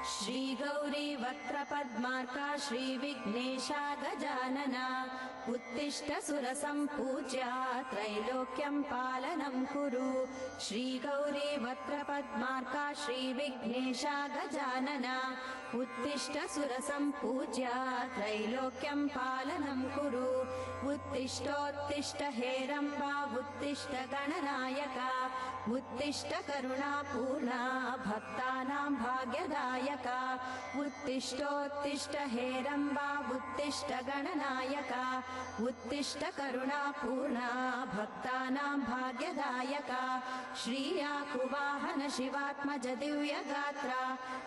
श्री गौरी वक्त्रपद्मार्का श्रीविघ्नेशा गजानना उत्तिष्ठ सुरसम्पूज्या त्रैलोक्यं पालनं कुरु। श्री गौरी वक्त्रपद्मार्का श्रीविघ्नेशा गजानना उत्तिष्ठ सुरसम्पूज्या त्रैलोक्यं पालनं कुरु। उत्तिष्ठोत्तिष्ठ हेरम्बा उत्तिष्ठ गणनायका उत्तिष्ठ करुणापूर्णा भक्तानां भाग्यदायका। उत्तिष्ठोत्तिष्ठ हेरम्बा उत्तिष्ठ गणनायका उत्तिष्ठ करुणापूर्णा भक्तानां भाग्यदायका। श्रीयाकुवाहन शिवात्मज दिव्यगात्रा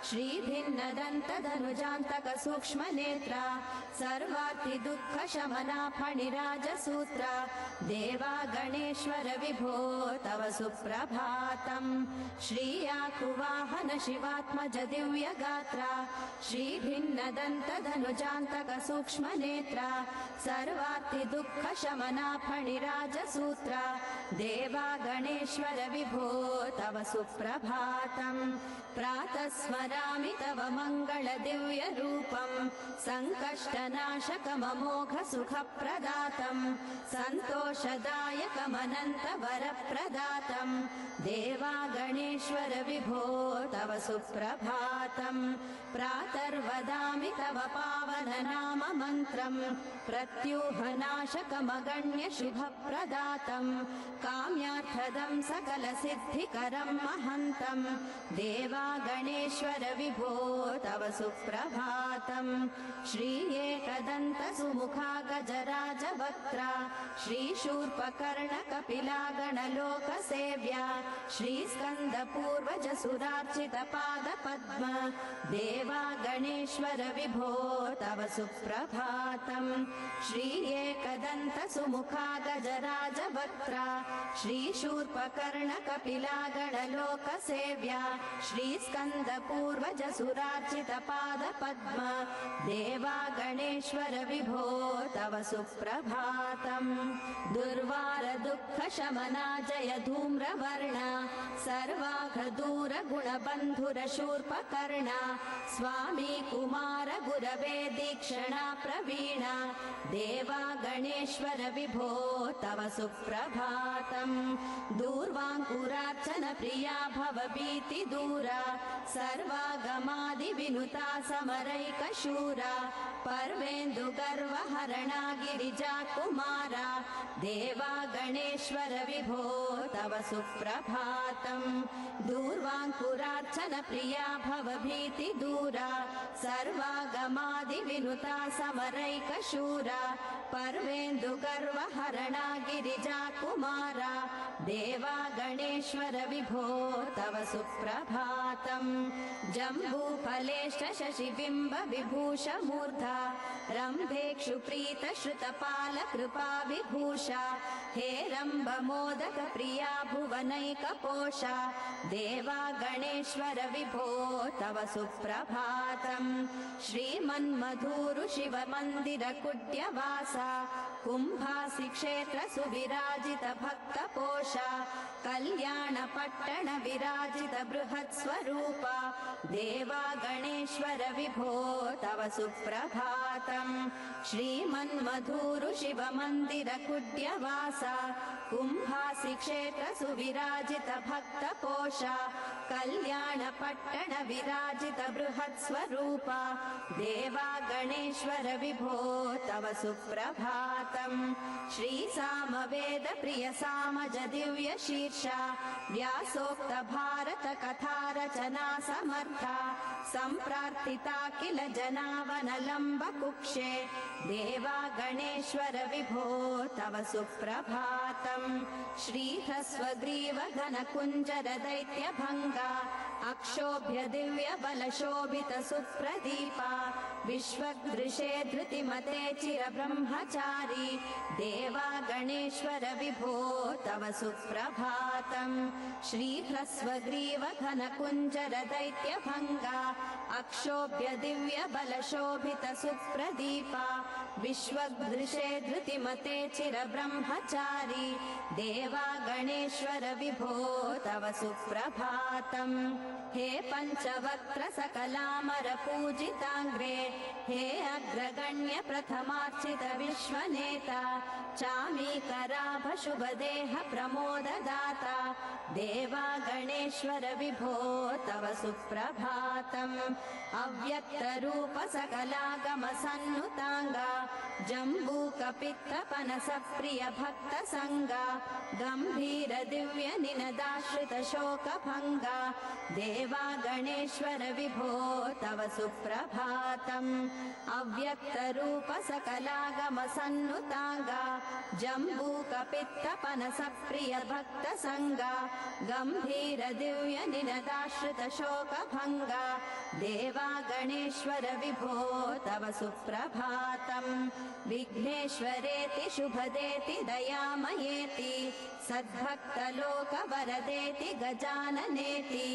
श्रीभिन्नदन्तधनुजान्तक सूक्ष्मनेत्रा सर्वार्थिदुःखशमना फणिराजसूत्रा देवा गणेश्वर विभो तव सुप्रभातम्। श्रीयाकुवाहन शिवात्मज दिव्यगात्रा श्रीभिन्नदन्तधनुजान्तक सूक्ष्मनेत्रा सर्वार्थिदुःखशमना फणिराजसूत्रा देवा गणेश्वर विभो तव सुप्रभातम्। प्रातः स्मरामि तव मङ्गल दिव्यरूपम् सङ्कष्टनाशकममोघसुखप्रदातम् सन्तोषदायकमनन्तवरप्रदातम् देवा गणेश्वर विभो तव सुप्रभातम्। प्रातर्वदामि तव पावननाम मन्त्रम् प्रत्यूहनाशकमगण्य शुभप्रदातम् काम्यार्थदं सकलसिद्धिकरं महन्तम् देवा गणेश्वर विभो तव सुप्रभातम्। श्री एकदन्त सुमुखा गजराजवक्त्रा श्रीशूर्पकर्ण कपिला गणलोकसेव्या श्रीस्कन्दपूर्वज सुरार्चित पादपद्म देवा गणेश्वर विभो तव सुप्रभातम्। श्री एकदन्त सुमुखा गजराजवक्त्रा श्रीशूर्पकर्ण कपिला गणलोकसेव्या श्रीस्कन्दपूर्वज सुरार्चित पादपद्म देवा गणेश्वर विभो तव सुप्रभातम्। दुर्वार दुःखशमना जय धूम्रवर्णा सर्वाघदूर गुणबन्धुर शूर्पकर्णा स्वामी कुमार गुरवे दीक्षणा प्रवीणा देवा गणेश्वर विभो तव सुप्रभातम्। दूर्वाङ्कुरार्चन प्रिया भवभीति दूरा सर्वागमादिविनुता समरैकशूरा पर्वेन्दु गर्वहरणा गिरिजा कुमारा देवा गणेश्वर विभो तव सुप्रभातम्। दूर्वाङ्कुरार्चन प्रिया भवभीति दूरा सर्वागमादिविनुता समरैकशूरा पर्वेन्दु गर्वहरणा गिरिजा कुमारा देवा गणेश्वर विभो तव सुप्रभातम्। जम्बूफलेष्ट शशिबिम्ब विभूष मूर्धा रम्भेक्षुप्रीत श्रुतपाल कृपा विभूषा हेरम्ब मोदक प्रिया भुवनैकपोषा देवा गणेश्वर विभो तव सुप्रभातम्। श्रीमन्मधूरु शिव मन्दिर कुट्यवासा कुम्भासि क्षेत्र सुविराजित भक्तपोषा कल्याण पट्टण विराजित बृहत् स्वरूपा देवा गणेश्वर विभो तव सुप्रभातम्। श्रीमन्मधूरु शिव मन्दिर कुट्यवासा कुम्भासि क्षेत्र सुविराजित भक्तपोषा कल्याण पट्टण विराजित बृहत् स्वरूपा देवा गणेश्वर विभो तव सुप्रभातम्। श्री सामवेद प्रिय सामज दिव्य शीर्षा व्यासोक्त भारत कथा रचना समर्था सम्प्रार्थिता किल जनावनलम्ब कुक्षे देवा गणेश्वर विभो तव सुप्रभातम्। श्रीह्रस्वग्रीव घन कुञ्जर दैत्य भङ्गा अक्षोभ्य दिव्य बल शोभित सुप्रदीपा विश्वदृशे धृतिमते चिर ब्रह्मचारी देवा गणेश्वर विभो तव सुप्रभातम्। श्रीह्रस्वग्रीव घन कुञ्जर दैत्यभङ्गा अक्षोभ्य दिव्य बलशोभित सुप्रदीपा विश्वदृशे धृतिमते चिर ब्रह्मचारी देवा गणेश्वर विभो तव सुप्रभातम् हे पञ्चवक्त्र सकलामर पूजिताङ्ग्रे हे अग्रगण्य प्रथमार्चित विश्वनेता चामीकराभ शुभदेह प्रमोददाता देवा गणेश्वर विभो तव सुप्रभातम् अव्यक्तरूप सकलागम सन्नुताङ्गा जम्बूकपित्तपनस प्रिय भक्त संगा गम्भीर दिव्य निनदाश्रित शोकभङ्गा देवा गणेश्वर विभो तव सुप्रभातम् अव्यक्तरूप सकलागम सन्नुताङ्गा जम्बूकपित्तपनस प्रिय भक्त संगा गम्भीर दिव्य निनदाश्रित शोकभङ्गा देवा गणेश्वर विभो तव सुप्रभातम् विघ्नेश्वरेति शुभदेति दयामयेति सद्भक्तलोकवरदेति गजाननेति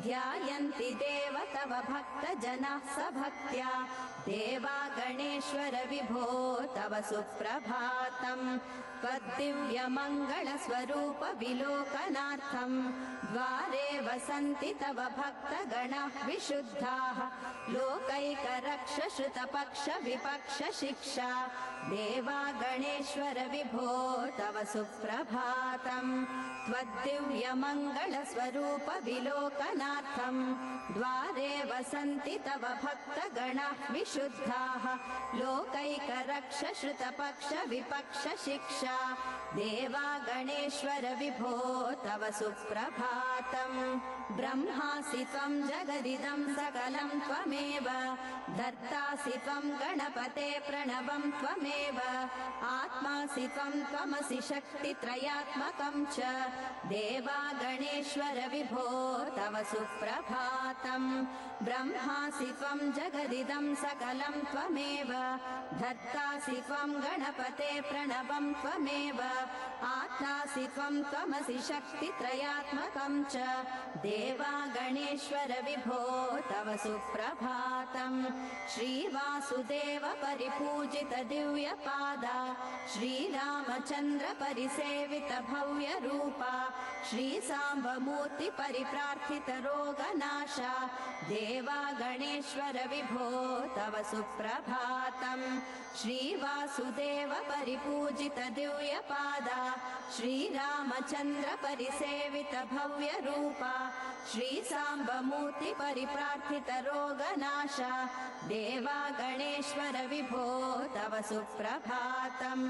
ध्यायन्ति देव तव भक्तजनाः सभक्त्या देवा गणेश्वर विभो तव सुप्रभातम् त्वद्दिव्यमङ्गलस्वरूप विलोकनार्थम् द्वारे वसन्ति तव भक्तगणाः विशुद्धाः लोकैकरक्ष श्रुतपक्ष विपक्ष शिक्षा देवा गणेश्वर विभो तव सुप्रभातम् त्वद्दिव्यमङ्गलस्वरूप विलोकनार्थम् द्वारे वसन्ति तव भक्तगणाः विशुद्धाः लोकैकरक्ष श्रुतपक्ष विपक्ष शिक्षा देवा गणेश्वर विभो तव सुप्रभातम् ब्रह्मासि त्वं जगदिदं सकलं त्वमेव धर्तासि त्वं गणपते प्रणवं त्वमेव आत्मासि त्वं त्वमसि शक्तित्रयात्मकं च देवा गणेश्वर विभो तव सुप्रभातम् ब्रह्मासि त्वं जगदिदं सकलं त्वमेव धर्तासि त्वं गणपते प्रणवं त्वमेव आत्मासि त्वं त्वमसि शक्तित्रयात्मकं च देवा गणेश्वर विभो तव सुप्रभातम् श्रीवासुदेव परिपूजित दिव्यपादा श्रीरामचन्द्र परिसेवित भव्य रूपा श्रीसाम्बमूर्ति परिप्रार्थित रोगनाशा देवा गणेश्वर विभो तव सुप्रभातम् श्रीवासुदेव परिपूजित दिव्यपादा श्रीरामचन्द्र परिसेवित भव्य रूपा श्रीसाम्बमूर्ति परिप्रार्थित रोगनाशा देवा गणेश्वर विभो तव सुप्रभातम्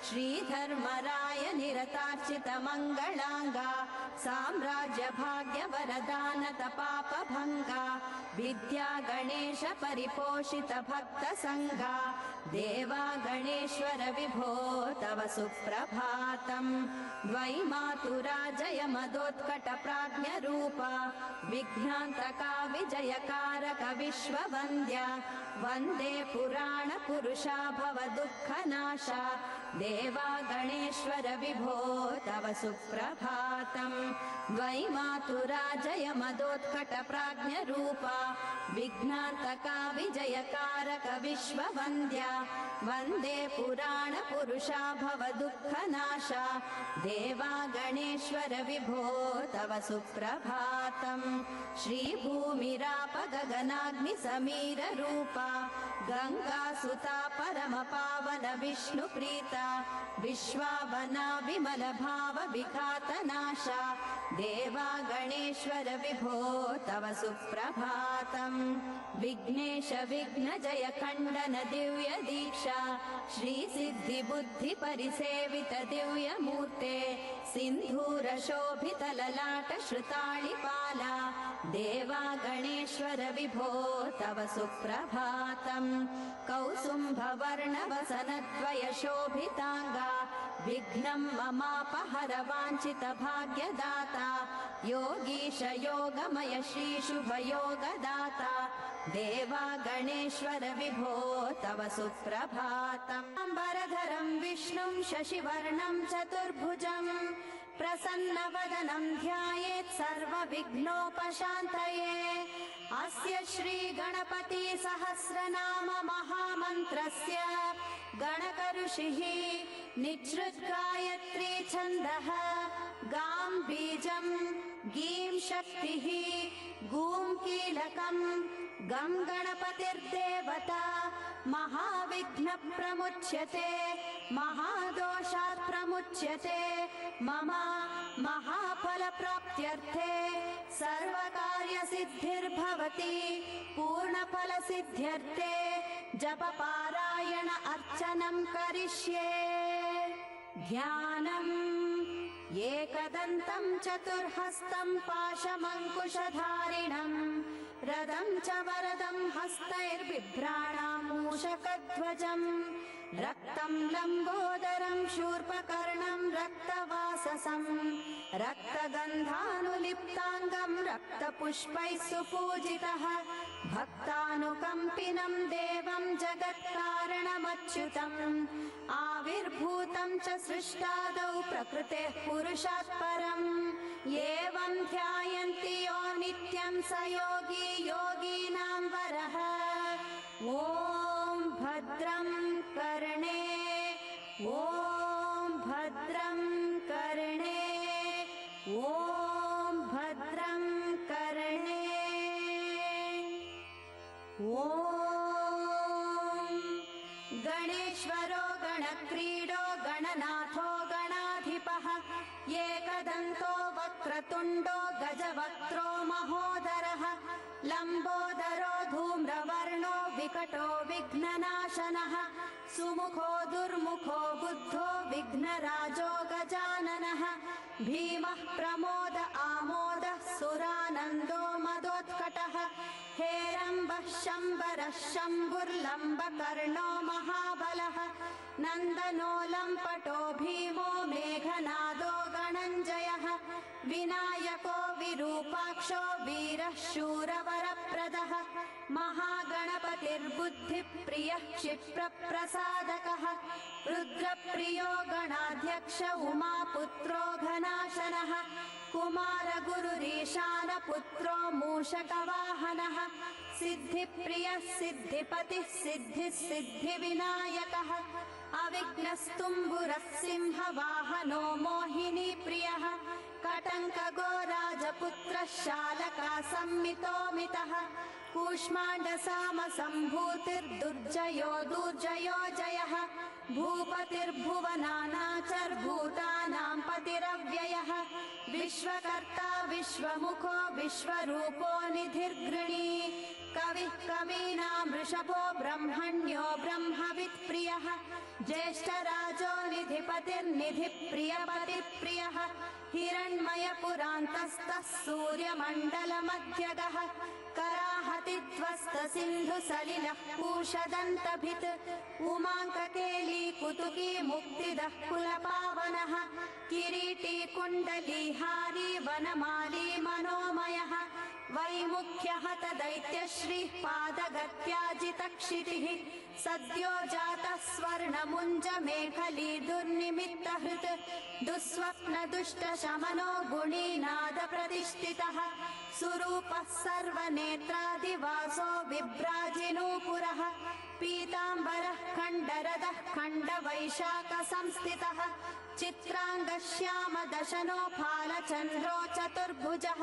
श्रीधर्मराय निरतार्चित मङ्गलाङ्गा साम्राज्य भाग्य वरदान तपापभङ्गा विद्या गणेश परिपोषित भक्त संगा देवा गणेश्वर विभो तव सुप्रभातम् द्वैमातुराजय मदोत्कट प्राज्ञ रूपा विघ्नान्तका विजयकारक विश्ववन्द्या वन्दे पुराण पुरुषा भव दुःखनाशा देवा गणेश्वर विभो तव सुप्रभातम् द्वैमातुराजय मदोत्कट प्राज्ञ रूपा विघ्नान्तका विजयकारक विश्ववन्द्या वन्दे पुराण पुरुषा भव दुःखनाशा देवा गणेश्वर विभो तव सुप्रभातम् श्रीभूमिराप गगनाग्नि समीर रूपा गङ्गासुता परम पावन विष्णु प्रीता विश्वावना विमल भाव विघातनाशा देवा गणेश्वर विभो तव सुप्रभातम् विघ्नेश विघ्न जय खण्डन दिव्य दीक्षा श्री सिद्धि बुद्धि परिसेवित दिव्य मूर्ते सिन्धूर शोभित ललाट श्रुताळिपाला देवा गणेश्वर विभो तव सुप्रभातम् कौसुम्भ वर्ण वसनद्वय शोभिताङ्गा विघ्नं ममापहर वाञ्छित भाग्यदाता योगीश योगमय श्री शुभ योगदाता देवा गणेश्वर विभो तव सुप्रभातम् अम्बरधरं विष्णुं शशिवर्णं चतुर्भुजं प्रसन्नवदनं ध्यायेत् सर्वविघ्नोपशान्तये। अस्य श्रीगणपति सहस्रनाम महामन्त्रस्य गणकऋषिः निःसृद्गायत्री छन्दः गां बीजं गीं शक्तिः गूं कीलकम् गं गणपतिर्देवता महाविघ्नप्रमुच्यते महादोषात् प्रमुच्यते। मम महाफलप्राप्त्यर्थे सर्वकार्यसिद्धिर्भवति पूर्णफलसिद्ध्यर्थे जपपारायण अर्चनं करिष्ये। ध्यानम् एकदन्तं चतुर्हस्तं पाशमङ्कुशधारिणम् रदं च वरदं हस्तैर्बिभ्राणां मूषकध्वजम् रक्तं लम्बोदरं शूर्पकर्णं रक्तवाससं रक्तगन्धानुलिप्ताङ्गं रक्तपुष्पैः सुपूजितः भक्तानुकम्पिनं देवं जगत्कारणमच्युतम् आविर्भूतं च सृष्टादौ प्रकृतेः पुरुषात् परम् एवं ध्यायन्ति यो नित्यं स योगी योगीनां वरः। ॐ भद्रं कर्णे ॐ भद्रं कर्णे ॐ भद्रं कर्णे ॐ गणेश्वरो गणक्रीडो गणनाथो गणाधिपः एकदन्तो वक्रतुण्डो गजवक्त्रो महोदरः लम्बोदरो धूम्रवर्णो विकटो विघ्ननाशनः सुमुखो दुर्मुखो बुद्धो विघ्नराजो गजाननः भीमः प्रमोद आमोदः सुरानन्दो मदोत्कटः हेरम्बः शम्बरः शम्भुर्लम्बकर्णो महाबलः नन्दनो लम्पटो भीमो मेघनादो गणञ्जयः विनायको विरूपाक्षो वीरः शूरवरप्रदः महागणपतिर्बुद्धिप्रियः क्षिप्रप्रसादकः रुद्रप्रियो गणाध्यक्ष उमापुत्रो घनाशनः कुमारगुरुरीशानपुत्रो मूषकवाहनः सिद्धिप्रियः सिद्धिपतिः सिद्धिः सिद्धिविनायकः अविघ्नस्तुम्बुरः सिंहवाहनो मोहिनीप्रियः कटङ्कगो राजपुत्रः शालका संमितोमितः कूष्माण्डसामसम्भूतिर्दुर्जयो दुर्जयो जयः भूपतिर्भुवनानाचर्भूतानां पतिरव्ययः विश्वकर्ता विश्वमुखो विश्वरूपो निधिर्गृणी कविः कवीनां वृषभो ब्रह्मण्यो ब्रह्मवित्प्रियः ज्येष्ठराजो निधिपतिर्निधिप्रियपतिप्रियः हिरण्मयपुरान्तस्थः सूर्यमण्डलमध्यगः कराहतिध्वस्तसिन्धुसलिलः पूषदन्तभित् उमाङ्ककेली कुतुकी मुक्तिदः कुलपावनः किरीटी कुण्डलीहारी वनमाली मनोमयः वैमुख्यहत दैत्यश्रीः पादगत्याजितक्षितिः सद्यो जातः स्वर्णमुञ्ज मेखली दुर्निमित्तहृत् दुःस्वप्न दुष्टशमनो गुणीनाद प्रतिष्ठितः सुरूपः सर्वनेत्रादिवासो विभ्राजिनूपुरः पीताम्बरः खण्डरदः खण्डवैशाखसंस्थितः चित्राङ्गश्यामदशनो फालचन्द्रो चतुर्भुजः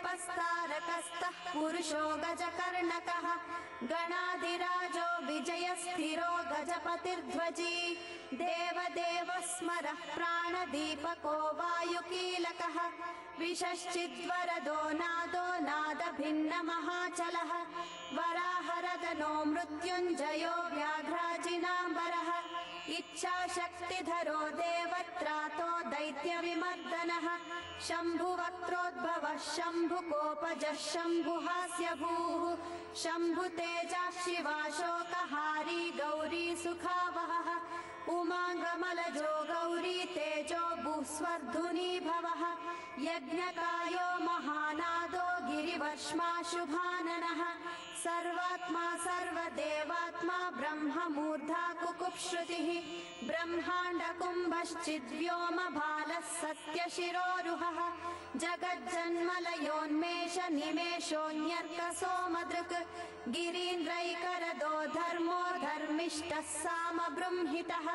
योगाधिपस्तारकस्तः पुरुषो गजकर्णकः गणाधिराजो विजयस्थिरो गजपतिर्ध्वजी देवदेवः स्मरः प्राणदीपको वायुकीलकः विशश्चिद्वरदो नादो नादभिन्नमहाचलः वराहरदनो मृत्युञ्जयो व्याघ्राजिनाम्बरः इच्छाशक्तिधरो देवत्रातो दैत्यविमर्दनः शम्भुवक्त्रोद्भवः शम्भुकोपजः शम्भुहास्यभूः शम्भुतेजः शिवाशोकहारी गौरी सुखावहः उमाङ्गमलजो गौरी तेजो भूस्वर्धुनी भवः यज्ञकायो महानादो गिरि वर्ष्माशुभाननः सर्वात्मा सर्वदेवात्मा ब्रह्ममूर्धा कुकुप्श्रुतिः ब्रह्माण्डकुम्भश्चिद्व्योमभालः सत्यशिरोरुहः जगज्जन्मलयोन्मेष निमेषोऽन्यर्कसोमदृक् गिरीन्द्रैकरदो धर्मो धर्मिष्ठः सामबृंहितः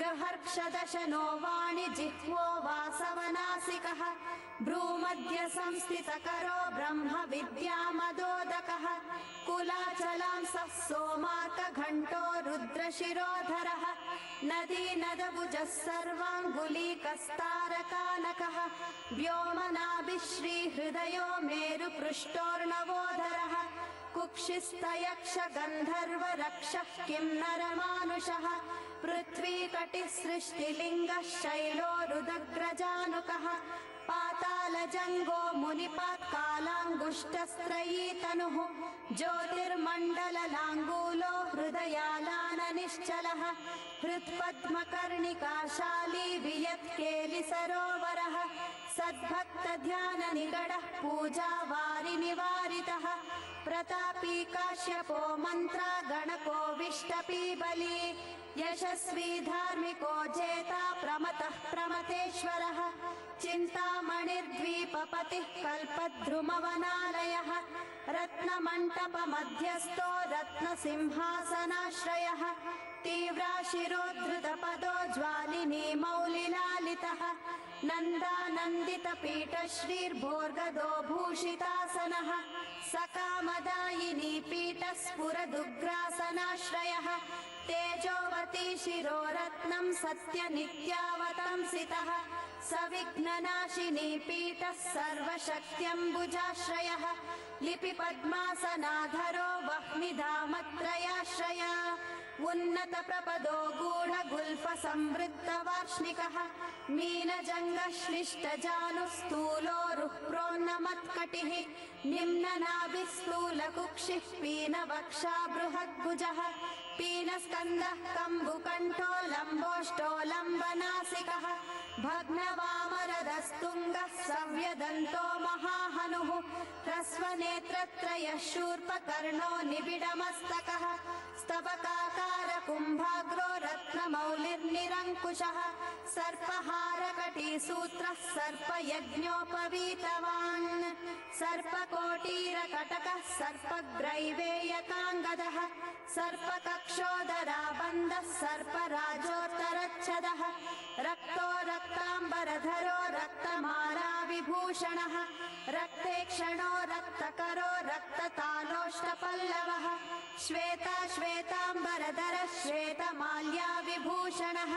गहर्क्षदशनो वाणिजिह्वो वासवनासिकः भ्रूमध्य संस्थितकरो ब्रह्म विद्यामदोदकः कुलाचलांसः सोमाकघण्टो रुद्रशिरोधरः नदीनदभुजः सर्वाङ्गुलीकस्तारकानकः व्योमनाभिश्रीहृदयो मेरुपृष्ठोर्णवोधरः कुक्षिस्तयक्षगन्धर्वरक्षः किंनरमानुषः पृथ्वीकटिसृष्टिलिङ्गः शैलो रुदग्रजानुकः पातालजङ्गो मुनिपात्कालाङ्गुष्ठस्त्रयी तनुः ज्योतिर्मण्डललाङ्गूलो हृदयालाननिश्चलः हृत्पद्मकर्णिकाशाली वियत्केलिसरोवरः सद्भक्तध्याननिगडः पूजावारिनिवारितः प्रतापी काश्यपो मन्त्रा गणको विष्टपी बली यशस्वी धार्मिको जेता प्रमतः प्रमतेश्वरः चिन्तामणिर्द्वीपपतिः कल्पद्रुमवनालयः रत्नमण्टपमध्यस्थो रत्नसिंहासनाश्रयः तीव्राशिरोद्धृतपदो ज्वालिनी मौलिलालितः नन्दानन्दितपीठश्रीर्भोर्गदो भूषितासनः सकामदायिनी पीठस्फुरदुग्रासनाश्रयः तेजोवती शिरोरत्नं सत्यनित्यावतंसितः सविघ्ननाशिनी पीठः सर्वशक्त्यम्बुजाश्रयः लिपिपद्मासनाधरो वह्निधामत्रयाश्रय उन्नतप्रपदो गूढगुल्फसंवृद्धवार्ष्णिकः मीनजङ्गश्लिष्टजानुस्थूलोरुः प्रोन्नमत्कटिः निम्ननाभिस्थूलकुक्षिः पीनवक्षा बृहद्भुजः पीनस्कन्धः कम्बुकण्ठो लम्बोष्टो लम्बनासिकः भग्नवामरदस्तुङ्गः सव्यदन्तो महाहनुः ह्रस्वनेत्रत्रयः शूर्पकर्णो निबिडमस्तकः स्तबकाकारकुम्भाग्रो रत्नमौलिर्निरङ्कुशः सर्पहारकटीसूत्रः सर्पयज्ञोपवीतवान् सर्पकोटीरकटकः सर्पग्रैवेयकाङ्गदः सर्पकक्षोदराबन्धः सर्पराजोत्तरच्छदः रक्तो रक्ताम्बरधरो रक्तमालाविभूषणः रक्तेक्षणो रक्तकरो रक्ततालोष्टपल्लवः श्वेताम्बरधरः श्वेतमाल्याविभूषणः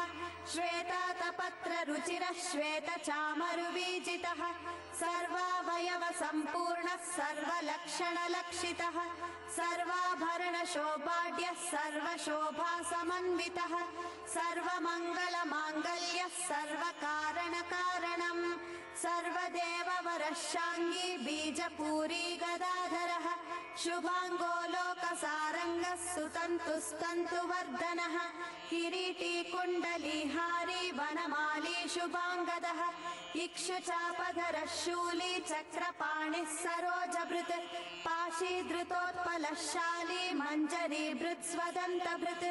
श्वेतातपत्ररुचिरः श्वेतचामरुवीजितः सर्वावयवसम्पूर्णः सर्वलक्षणलक्षितः सर्वाभरणशोभाढ्यः सर्वशोभासमन्वितः सर्वमङ्गलमाङ्गल्यः सर्वकारणकारणम् सर्वदेववरशाङ्गी बीजपूरी गदाधरः शुभाङ्गो लोकसारङ्गः सुतन्तुस्तन्तुवर्धनः किरीटी कुण्डलीहारी वनमाली शुभाङ्गदः इक्षुचापधरः शूली चक्रपाणिः सरोजभृत् पाशीधृतोत्पलशाली मञ्जरीभृत् स्वदन्तभृत्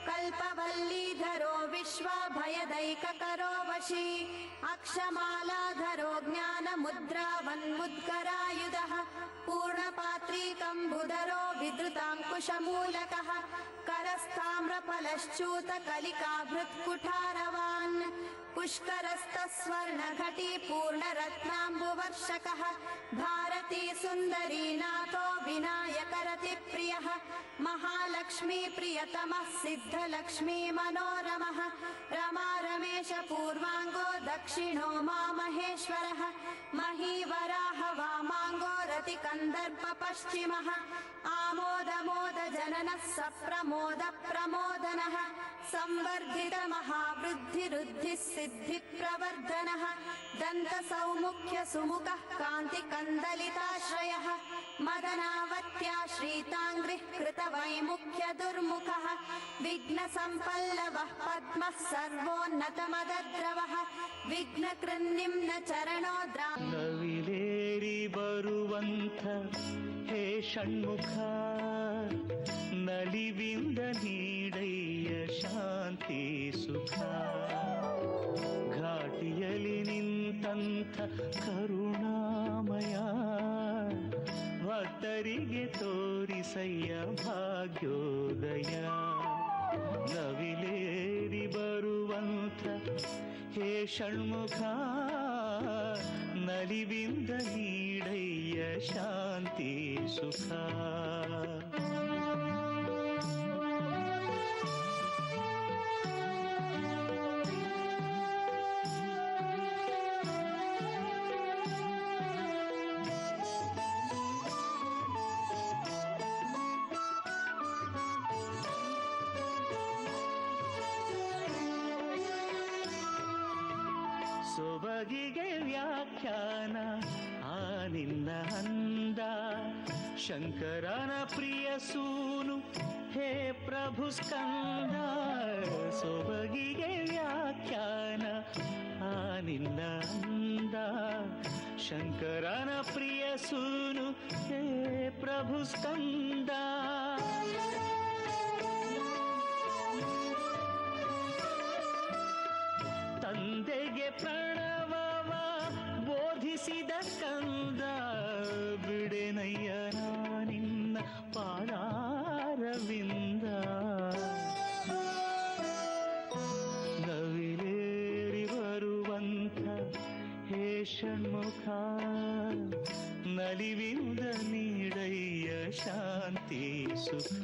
कल्पवल्लीधरो विश्वाभयदैककरो वशी अक्षमालाधरो ज्ञानमुद्रावन्मुद्गरायुधः पूर्णपात्रीकम्बुधरो विधृताङ्कुशमूलकः करस्ताम्रफलश्च्यूतकलिकाभृत्कुठारवान् पुष्करस्तस्वर्णघटी पूर्णरत्नाम्बुवर्षकः भारती सुन्दरी नाथो विनायकरतिप्रियः महालक्ष्मी प्रियतमः सिद्धलक्ष्मी मनोरमः रमा रमेश पूर्वाङ्गो दक्षिणो मामहेश्वरः महीवराह वामाङ्गो रतिकन्दर्प पश्चिमः आमोदमोद जननः सप्रमोद प्रमोदनः संवर्धित महावृद्धिरुद्धिः सिद्धिप्रवर्धनः दन्तसौमुख्य सुमुखः कान्तिकन्दलिताश्रयः मदनावत्या श्रीताङ्घ्रिः कृतवैमुख्य दुर्मुखः विघ्नसम्पल्लवः पद्मः सर्वोन्नतमदद्रवः विघ्नकृन्निम्न चरणो ನವಿಲೇರಿ ಬರುವಂತ ಬರುವಂಥ ಹೇ ಷಣ್ಮುಖ ನಲಿವಿಂದ ನೀಡಯ್ಯ ಶಾಂತಿ ಸುಖ. ಘಾಟಿಯಲ್ಲಿ ನಿಂತಂಥ ಕರುಣಾಮಯ ಭಕ್ತರಿಗೆ ತೋರಿಸಯ್ಯ ಭಾಗ್ಯೋದಯ. ನವಿಲೇರಿ ಬರುವಂಥ ಹೇ ಷಣ್ಮುಖ ನಲಿವಿಂದ ನೀಡಯ್ಯ ಶಾಂತಿ ಸುಖ. ಸೊಬಗಿಗೆ ವ್ಯಾಖ್ಯಾನ ಆ ನಿನ್ನ ಅಂದ ಶಂಕರನ ಪ್ರಿಯ ಸೂನು ಹೇ ಪ್ರಭು ಸ್ಕಂದ. ಸೊಬಗಿಗೆ ವ್ಯಾಖ್ಯಾನ ಆ ನಿನ್ನ ಅಂದ ಶಂಕರನ ಪ್ರಿಯ ಸೂನು ಹೇ ಪ್ರಭು ಸ್ಕಂದ. ತಂದೆಗೆ ಪ್ರಣವವ ಬೋಧಿಸಿದ ಕಂದ ಬಿಡೆನಯ್ಯ ನಿನ್ನ ಪಾದಾರವಿಂದ. ನವಿಲೇರಿ ಬರುವಂಥ ಹೇ ಷಣ್ಮುಖ ನಲಿವಿಂದ ನೀಡಯ್ಯ ಶಾಂತಿ ಸುಖ.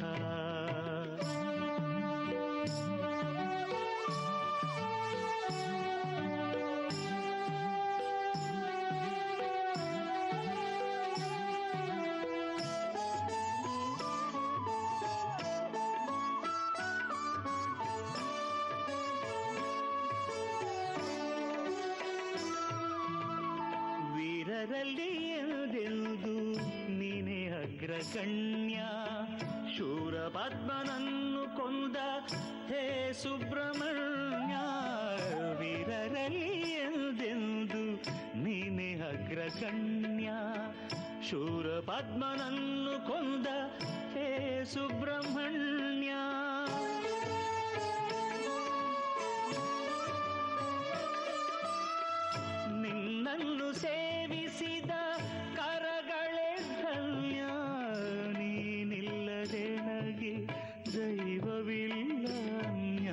ವೀರರಲ್ಲಿ ಎಂದೆಂದು ನೀನೇ ಅಗ್ರಗಣ್ಯ ಶೂರ ಪದ್ಮನನ್ನು ಕೊಂದ ಹೇ ಸುಬ್ರಹ್ಮಣ್ಯ. ವೀರರಲ್ಲಿ ಎಂದೆಂದು ನೀನೇ ಅಗ್ರಗಣ್ಯ ಶೂರ ಪದ್ಮನನ್ನು ಕೊಂದ ಹೇ ಸುಬ್ರಹ್ಮಣ್ಯ. ನಿನ್ನನ್ನು ಸೇವಿಸಿದ ಕರಗಳೇ ಧನ್ಯ ನೀನಿಲ್ಲದೆ ನನಗೆ ದೈವವಿಲ್ಲ ಅನ್ಯ.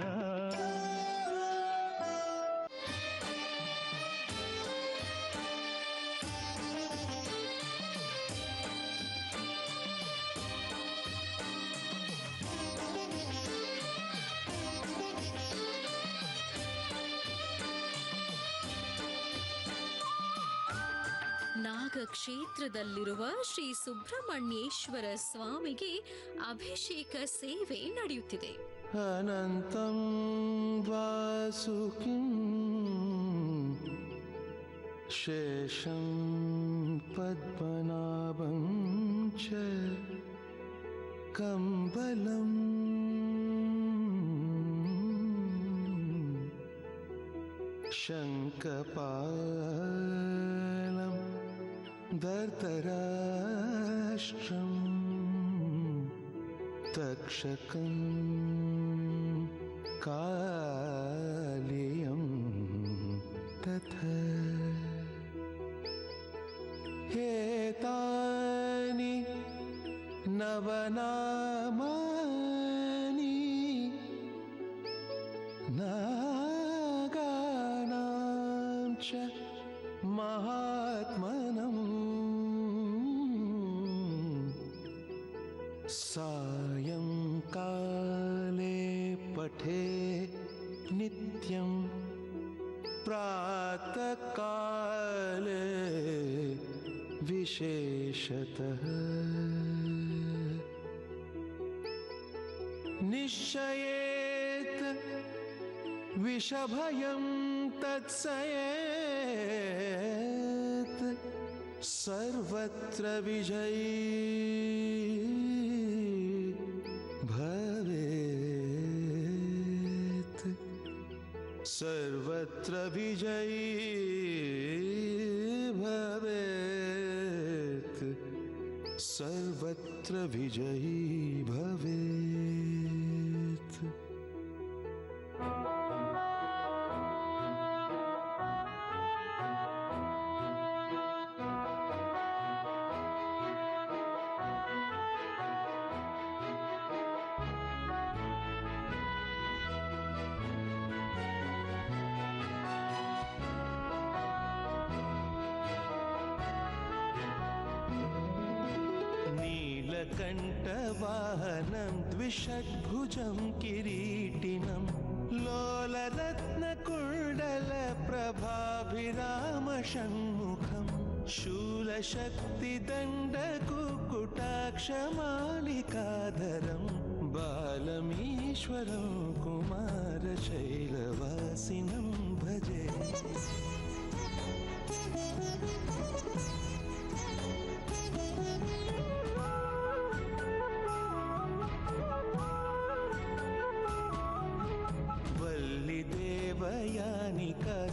ನಾಗಕ್ಷೇತ್ರದಲ್ಲಿರುವ ಶ್ರೀ ಸುಬ್ರಹ್ಮಣ್ಯೇಶ್ವರ ಸ್ವಾಮಿಗೆ ಅಭಿಷೇಕ ಸೇವೆ ನಡೆಯುತ್ತಿದೆ. ಅನಂತಂ ವಾಸುಕಿಂ ಶೇಷಂ ಪದ್ಮನಾಭಂ ಚ ಕಂಬಲಂ ಶಂಖಪಾಲಂ ಧರ್ತರಾಷ್ಟ್ರಂ ತಕ್ಷಕಂ ಕಾಲಿಯಂ ತಥಾ ಹೇತಾನಿ ನವನಾಮಾನಿ ನಾಗಾನಾಂ ಚ ಮಹಾತ್ಮನಂ ಸಾಯಂಕಾಲೇ ಪಠೇ ನಿತ್ಯಂ ಪ್ರಾತಃಕಾಲೇ ವಿಶೇಷತಃ ನಿಶ್ಚಯೇತ್ ವಿಷಭಯಂ ತತ್ಸಯೇತ್ ಸರ್ವತ್ರ ವಿಜಯೀ ಭವೇತ್ ಸರ್ವತ್ರ ವಿಜಯೀ ಭವೇತ್ सर्वत्र विजयी भवेत्। नीलकण्ठवाहनं द्विषड्भुजं किरीटिनं लोलरत्नकुण्डलप्रभाभिरामषण्मुखं शूलशक्तिदण्डकुकुटाक्षमालिकाधरं बालमीश्वरं कुमारशैलवासिनं भजे।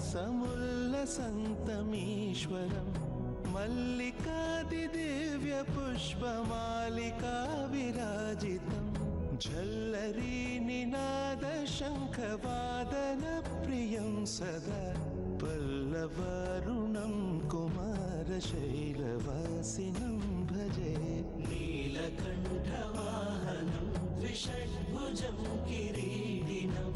समुल्लसन्तमीश्वरं मल्लिकादिदिव्यपुष्पमालिका विराजितं झल्लरीनिनादशङ्खवादनप्रियं सदा पल्लवारुणं कुमारशैलवासिनं भजे। नीलकण्ठवाहनं द्विषड्भुजं किरीटिनं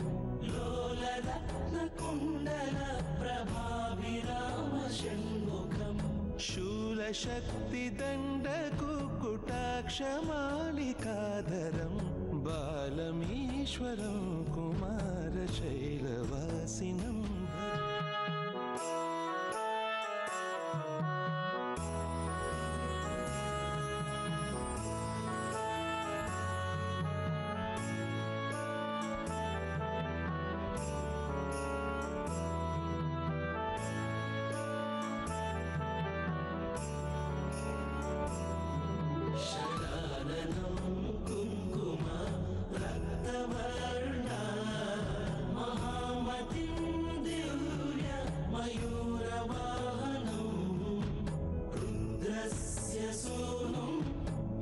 लोलरत्नकुण्डलप्रभाभिरामषण्मुखं शूलशक्तिदण्डकुकुटाक्षमालिकाधरं बालमीश्वरं कुमारशैलवासिनं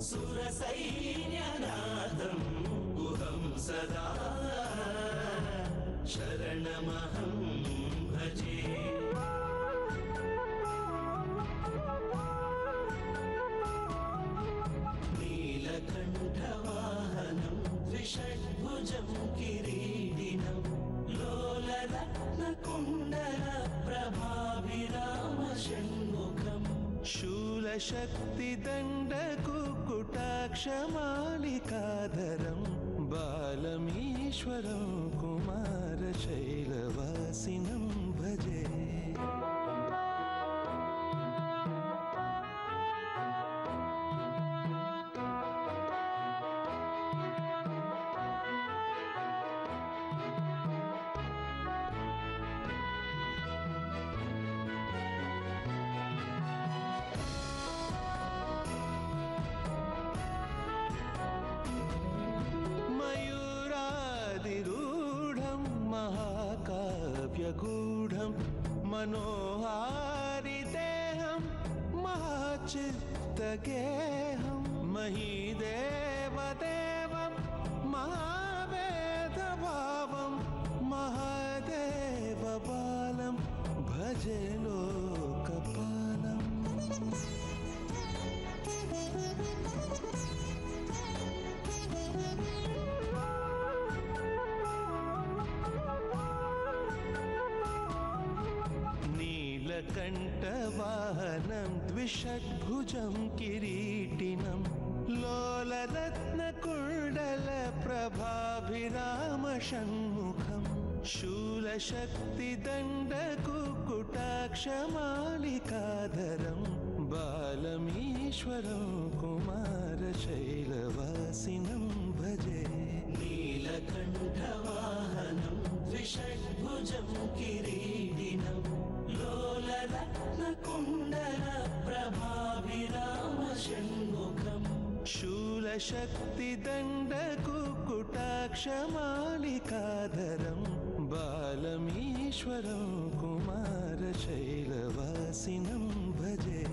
सुरसैन्यनाथं गुहं सदा शरणमहं भजे। नीलकण्ठवाहनं द्विषड्भुजं किरीटिनं लोलरत्नकुण्डलप्रभाभिरामषण्मुखं शूलशक्तिदण्डकुकुटाक्षमालिकाधरं बालमीश्वरं कुमारशैलवासिनं भजे। महाकाव्यगूढं मनोहारिदेहं महाचित्तगेहं महीदेवदेवं महावेदभावं महादेवबालं भजे लोकपालम्। नीलकण्ठवाहनं द्विषड्भुजं किरीटिनं लोलरत्नकुण्डलप्रभाभिरामषण्मुखं शूलशक्तिदण्डकुकुटाक्षमालिकाधरं बालमीश्वरं कुमारशैलवासिनं भजे। नीलकण्ठवाहनं द्विषड्भुजं किरीटिनं लोलरत्नकुण्डलप्रभाभिरामषण्मुखं शूलशक्तिदण्डकुकुटाक्षमालिकाधरं बालमीश्वरं कुमारशैलवासिनं भजे।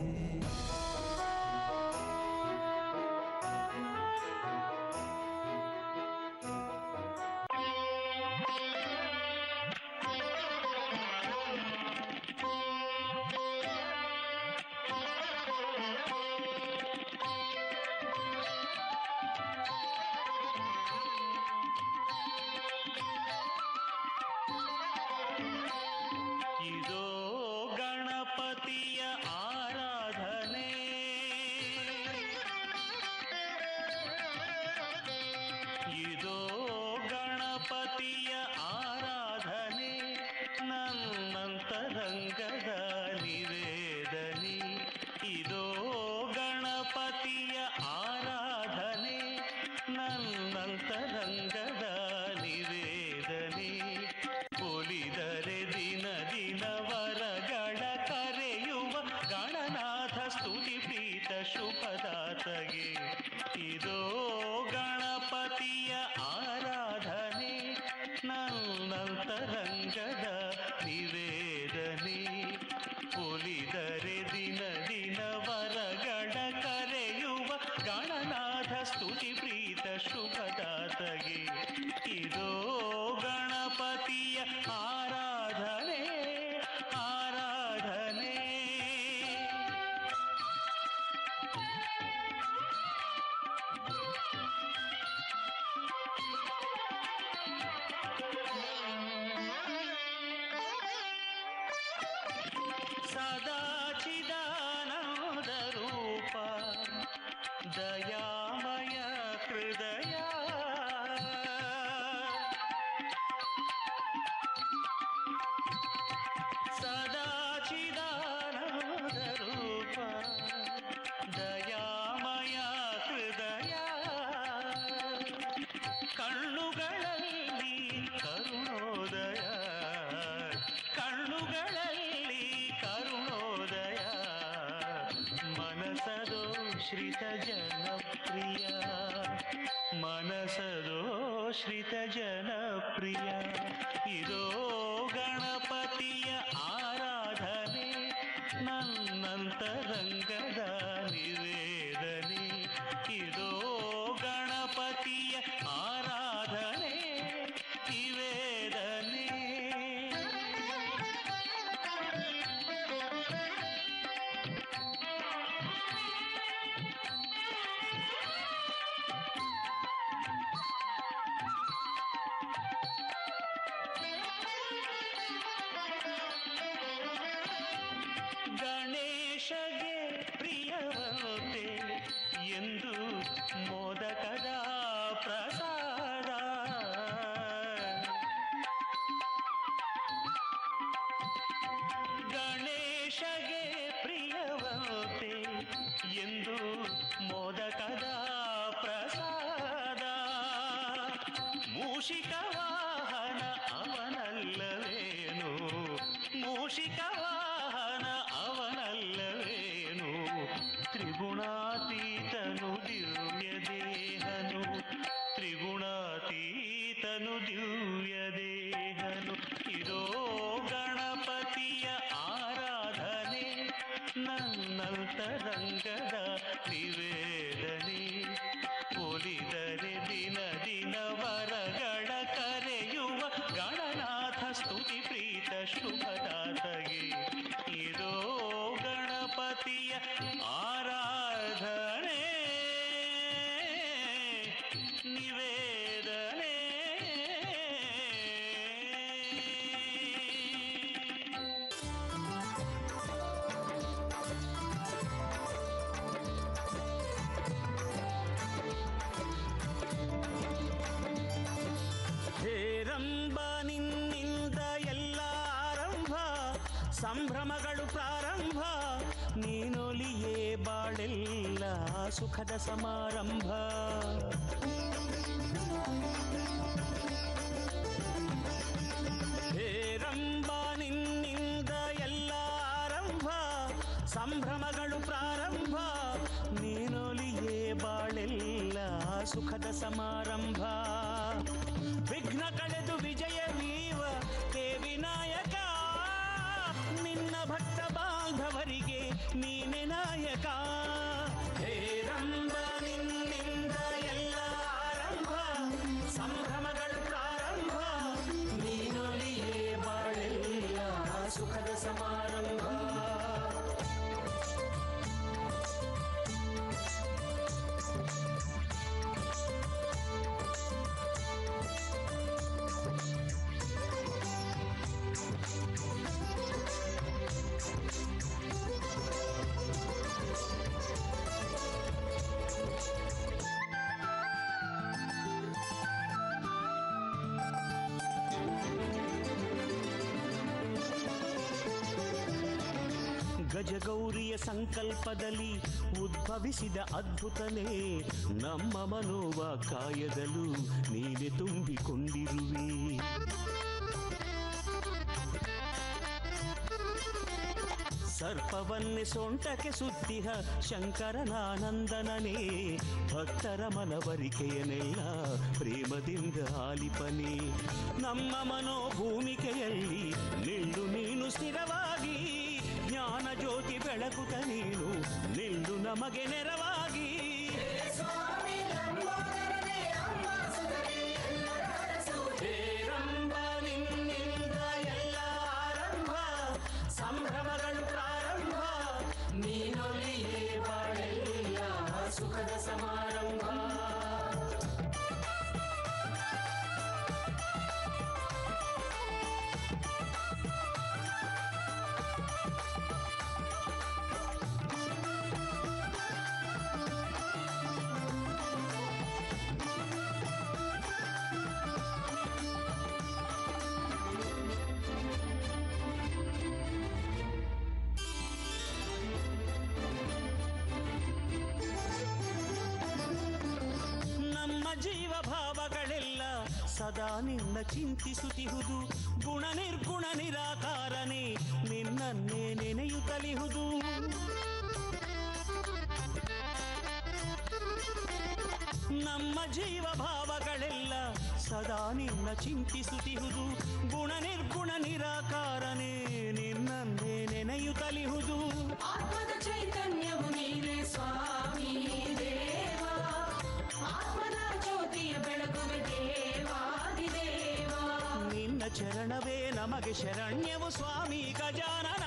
ಶುಭದಾತಗೆ ಇದೋ ಗಣಪತಿಯ ಆರಾಧನೆ ನನ್ನಂತರಂಗದ ನಿವೇದನೆ ಒಲಿದರೆ ದಿನ ದಿನ ವರಗಳ ಕರೆಯುವ ಗಣನಾಥ ಸ್ತುತಿ ಪ್ರೀತ ಶುಭದಾತಗೆ ಇದೋ ಗಣಪತಿಯ ಆರಾಧನೆ ಆರಾಧನೆ. ಸದಾಚಿದಾನಂದ ರೂಪ ದಯಾಮಯ ಹೃದಯ ಸದಾಚಿದಾನಂದ ರೂಪ ದಯಾಮಯ ಹೃದಯ ಕಣ್ಣುಗಳಲ್ಲಿ ಕರುಣೋದಯ ಕಣ್ಣುಗಳಲ್ಲಿ ಕರುಣೋದಯ ಮನಸದೋಶ್ರಿತ ಜನಪ್ರಿಯ ಮನಸದೋಶ್ರಿತ ಜನಪ್ರಿಯ ಇದೋ ಗಣಪತಿಯ ಆರಾಧನೆ ನನ್ನಂತರಂಗದ ನಿವೇದನೆ ಇದೋ ಗಣಪತಿಯ ಆರಾಧನೆ ನಿವೇದನೆ. ಗಣೇಶಗೆ ಪ್ರಿಯವಂತೆ ಎಂದು ಮೋದಕದ ಪ್ರಸಾದ ಗಣೇಶಗೆ ಪ್ರಿಯವಂತೆ ಎಂದು ಮೋದಕದ ಪ್ರಸಾದ ಮೂಷಿಕ ವಾಹನ ಅವನಲ್ಲವೇನು ಮೂಷಿಕ ವಾಹನ ಅವನಲ್ಲವೇನು ತ್ರಿಗುಣಾತೀತನು ದಿವ್ಯ ದೇಹನು ತ್ರಿಗುಣಾತೀತನು ದಿವ್ಯ ದೇಹನು ಇದೋ ಗಣಪತಿಯ ಆರಾಧನೆ ನನ್ನಂತರಂಗದ ನಿವೇದನೆ ಒಲಿದರೆ ದಿನ ದಿನ ವರಗಳ ಕರೆಯುವ ಗಣನಾಥ ಸ್ತುತಿ ಪ್ರೀತ ಶುಭದಾತಗೆ ಇದೋ ಗಣಪತಿಯ ಆರಾಧನೆ ನಿವೇದನೆ. ಹೇರಂಬ ನಿನ್ನಿಂದ ಎಲ್ಲ ಆರಂಭ ಸಂಭ್ರಮಗಳು ಪ್ರಾರಂಭ ನೀನೊಲಿಯೇ ಬಾಳೆಲ್ಲ ಸುಖದ ಸಮಾರಂಭ ಹೇರಂಬ ನಿನ್ನಿಂದ ಎಲ್ಲ ಆರಂಭ ಸಂಭ್ರಮಗಳು ಪ್ರಾರಂಭ ನೀನೊಲಿಯೇ ಬಾಳೆಲ್ಲ ಸುಖದ ಸಮಾರಂಭ ವಿಘ್ನ ಕಳೆದು ವಿಜಯ ವೀವ ಹೇ ವಿನಾಯಕ ನಿನ್ನ ಭಕ್ತ ಬಾಂಧವರಿಗೆ ನೀನೆ ನಾಯಕ ಹೇರಂಬ ನಿನ್ನಿಂದ ಎಲ್ಲ ಆರಂಭ ಸಂಭ್ರಮಗಳು ಪ್ರಾರಂಭ ನೀನೊಲಿಯೇ ಬಾಳೆಲ್ಲ ಸುಖದ ಸಮಾರಂಭ. ಗಜಗೌರಿಯ ಸಂಕಲ್ಪದಲ್ಲಿ ಉದ್ಭವಿಸಿದ ಅದ್ಭುತನೇ ನಮ್ಮ ಮನೋವ ಕಾಯದಲ್ಲೂ ನೀನೆ ತುಂಬಿಕೊಂಡಿರುವೆ ಸರ್ಪವನ್ನೇ ಸೊಂಟಕ್ಕೆ ಸುತ್ತಿಹ ಶಂಕರನಾನಂದನನೇ ಭಕ್ತರ ಮನವರಿಕೆಯನ್ನೆಲ್ಲ ಪ್ರೇಮದಿಂದ ಆಲಿಪನೆ ನಮ್ಮ ಮನೋಭೂಮಿಕೆಯಲ್ಲಿ ನಿಲ್ಲು ನೀನು ಸ್ಥಿರವಾಗಿ ಜ್ಞಾನ ಜ್ಯೋತಿ ಬೆಳಗುತ್ತ ನೀನು ನಿಲ್ಲು ನಮಗೆ ನೆರವಾಗಿ ಹೇರಂಬ ನಿನ್ನಿಂದ ಎಲ್ಲ ಆರಂಭ ಸಂಭ್ರಮಗಳು ಪ್ರಾರಂಭ ನೀನೊಲಿಯೇ ಬಾಳೆಲ್ಲ ಸುಖದ ಸಮಾರಂಭ ಜೀವ ಭಾವಗಳೆಲ್ಲ ಸದಾ ನಿನ್ನ ಚಿಂತಿಸುತ್ತಿಹುದು ಗುಣ ನಿರ್ಗುಣ ನಿರಾಕಾರನೇ ನಿನ್ನನ್ನೇ ನೆನೆಯುತ್ತಲಿಹುದು ನಮ್ಮ ಜೀವ ಭಾವಗಳೆಲ್ಲ ಸದಾ ನಿನ್ನ ಚಿಂತಿಸುತ್ತಿಹುದು ಗುಣ ನಿರ್ಗುಣ ನಿರಾಕಾರನೇ ನಿನ್ನನ್ನೇ ನೆನೆಯುತ್ತಲಿಹುದು ಆತ್ಮದ ಚೈತನ್ಯವು ನೀನೇ ಸ್ವಾಮಿ ದೇವ ಆತ್ಮದ ಜ್ಯೋತಿಯ ಬೆಳಗುವೆ ದೇವಾದಿದೇವ ನಿನ್ನ ಚರಣವೇ ನಮಗೆ ಶರಣ್ಯವು ಸ್ವಾಮಿ ಗಜಾನನ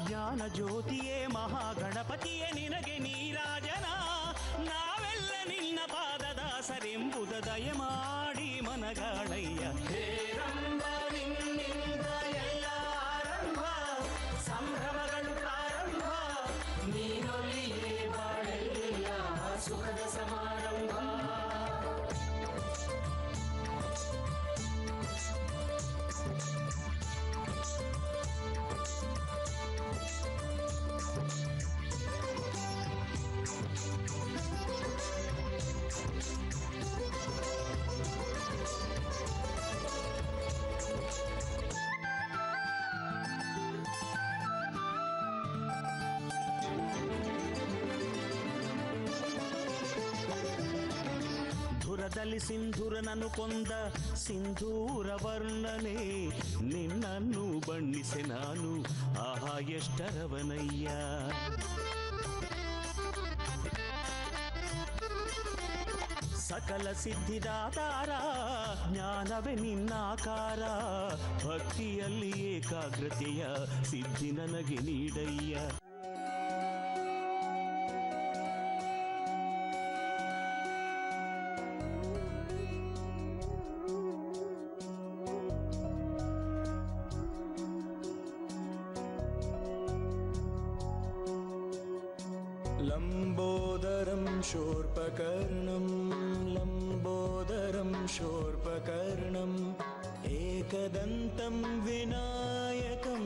ಜ್ಞಾನ ಜ್ಯೋತಿಯೇ ಮಹಾಗಣಪತಿಯೇ ನಿನಗೆ ನೀರಾಜನ ನಾವೆಲ್ಲ ನಿನ್ನ ಪಾದದಾಸರೆಂಬುದ ದಯ ಮಾಡಿ ಮನಗಾಳಯ್ಯ ಹೇರಂಬ ನಿನ್ನಿಂದ ಎಲ್ಲ ಆರಂಭ ಸಂಭ್ರಮಗಳು ಪ್ರಾರಂಭ ನೀನೊಲಿಯೇ ಬಾಳೆಲ್ಲ ಸುಖದ ಸಮಾರಂಭ ಧುರದಲ್ಲಿ ಸಿಂಧೂರನನ್ನು ಕೊಂದ ಸಿಂಧೂರ ವರ್ಣನೆ ನಿನ್ನನ್ನು ಬಣ್ಣಿಸೆ ನಾನು ಆಹಾ ಎಷ್ಟರವನಯ್ಯ ಸಕಲ ಸಿದ್ಧಿದಾತಾರ ಜ್ಞಾನವೇ ನಿನ್ನಾಕಾರ ಭಕ್ತಿಯಲ್ಲಿ ಏಕಾಗ್ರತೆಯ ಸಿದ್ಧಿ ನನಗೆ ನೀಡಯ್ಯ लम्बोदरं शूर्पकर्णं लम्बोदरं शूर्पकर्णम् एकदन्तं विनायकं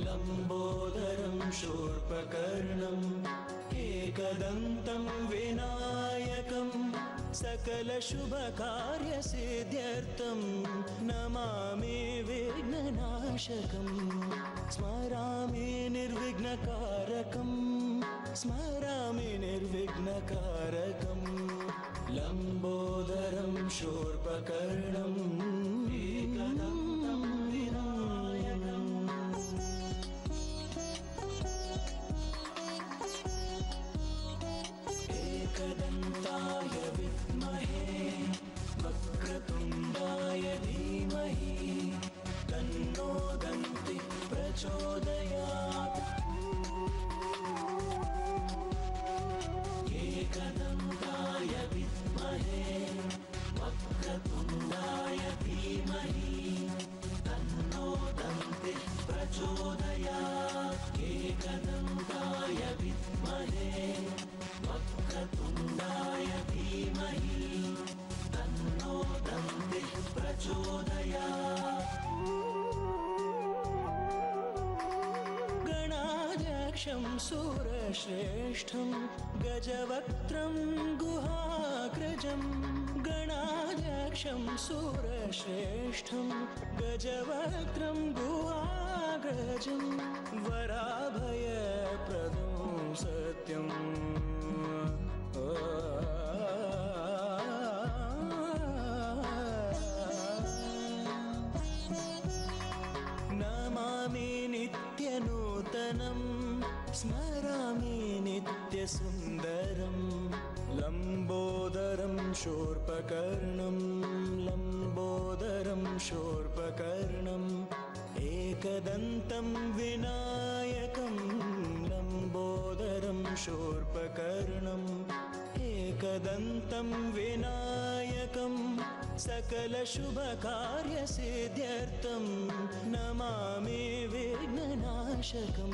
लम्बोदरं शूर्पकर्णम् एकदन्तं विनायकं सकलशुभकार्यसिद्ध्यर्थं नमामि विघ्ननाशकं स्मरामि निर्विघ्नकारकम् स्मरामि निर्विघ्नकारकं लम्बोदरं शूर्पकर्णम् एकदन्तं विनायकम् एकदन्ताय विद्महे वक्रतुण्डाय धीमहि तन्नो दन्ति प्रचोदयात् एकदन्ताय विद्महे वक्रतुण्डाय धीमहि तन्नो दन्तिः प्रचोदयात् एकदन्ताय विद्महे वक्रतुण्डाय धीमहि तन्नो दन्तिः प्रचोदयात् गणाध्यक्षं सूरश्रेष्ठं गजवक्त्रं गुहाग्रजं गणाध्यक्षं सूरश्रेष्ठं गजवक्त्रं गुहाग्रजं वराभयप्रदं सत्यम् नमामि नित्यनूतनं स्मरामि नित्यसुन्दरं लम्बोदरं शूर्पकर्णं लम्बोदरं शूर्पकर्णम् एकदन्तं विनायकं लम्बोदरं शूर्पकर्णम् एकदन्तं विनायकं सकलशुभकार्यसिद्ध्यर्थं नमामि विघ्ननाशकं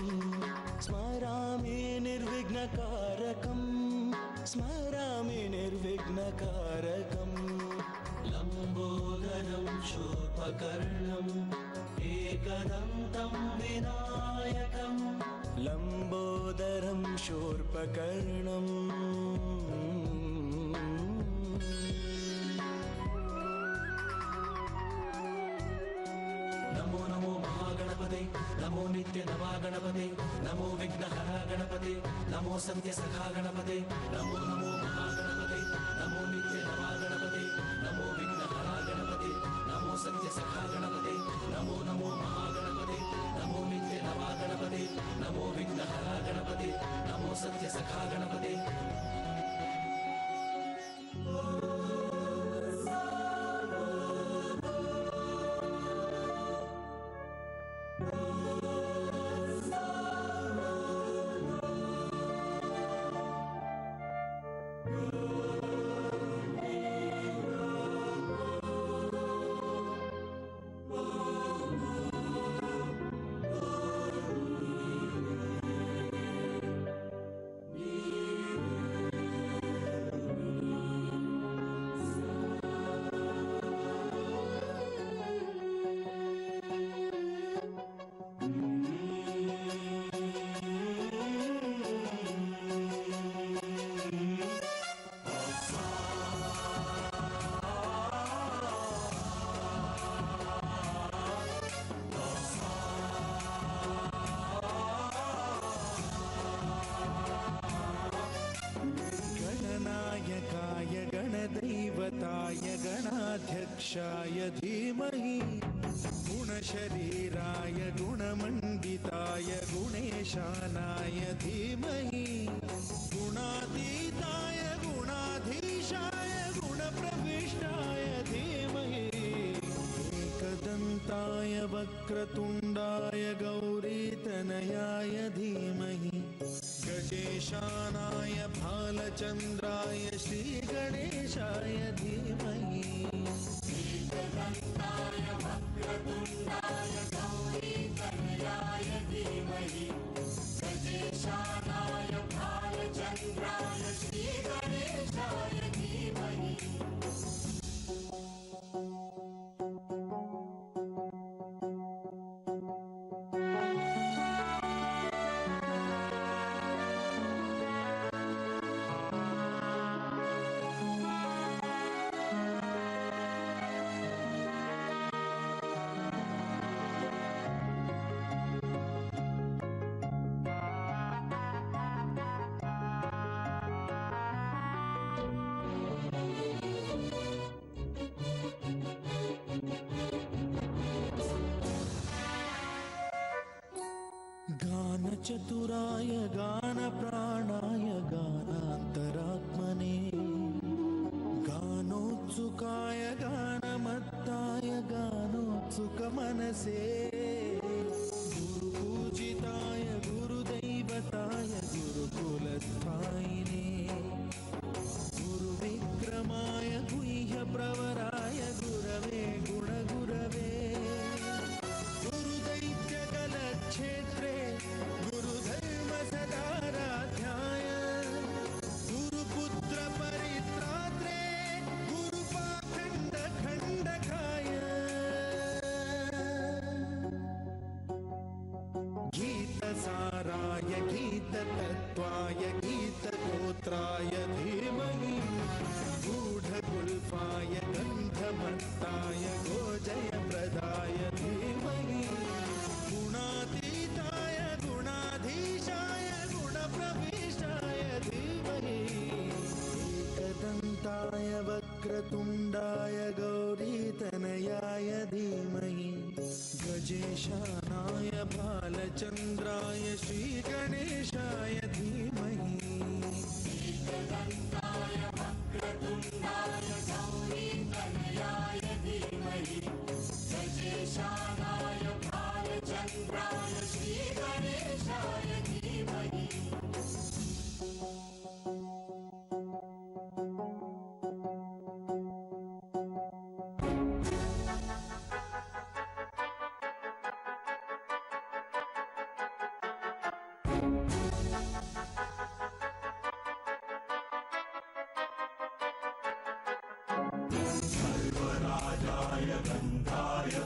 स्मरामि निर्विघ्नकारकं स्मरामि निर्विघ्नकारकं लम्बोदरं शूर्पकर्णम् एकदन्तं विनायकं लम्बोदरं शूर्पकर्णम् नमो नमो महागणपते नमो नित्य नवा गणपते नमो विघ्नहर गणपते नमो सत्यसखा गणपते नमो नमो महागणपते नमो नित्य नवा गणपते नमो विघ्नहर गणपते नमो सत्यसखा गणपते नमो नमो महागणपते नमो नित्य नवा गणपते नमो विघ्नहर गणपते नमो सत्यसखा गणपते गणदैवताय गणाध्यक्षाय धीमहि गुणशरीराय गुणमण्डिताय गुणेशानाय धीमहि गुणातीताय गुणाधीशाय गुणप्रविष्टाय धीमहि एकदन्ताय वक्रतुण्डाय गौरीतनयाय धीमहि गजेशानाय भालचन्द्राय श्रीगणेशाय धीमहि एकदन्ताय वक्रतुण्डाय गौरीतनयाय धीमहि गजेशानाय भालचन्द्राय श्रीगणेशाय धीमहि गानचतुराय गानप्राणाय गानान्तरात्मने गानोत्सुकाय गानमत्ताय गानोत्सुकमनसे गुरुपूजिताय गुरुदैवताय गुरुकुलस्थायिने गुरुविक्रमाय गुह्यप्रवराय गुरवे गुणगुरवे गुरुदैत्यकलक्षेत्रे गुरुधर्म सदाराध्याय गुरुपुत्र परित्रात्रे गुरुपाखण्ड खण्डकाय वक्रतुण्डाय गौरीतनयाय धीमहि गजेशानाय बालचन्द्राय श्रीगणेशाय धीमहि गाढानुरागाय ग्रन्थाय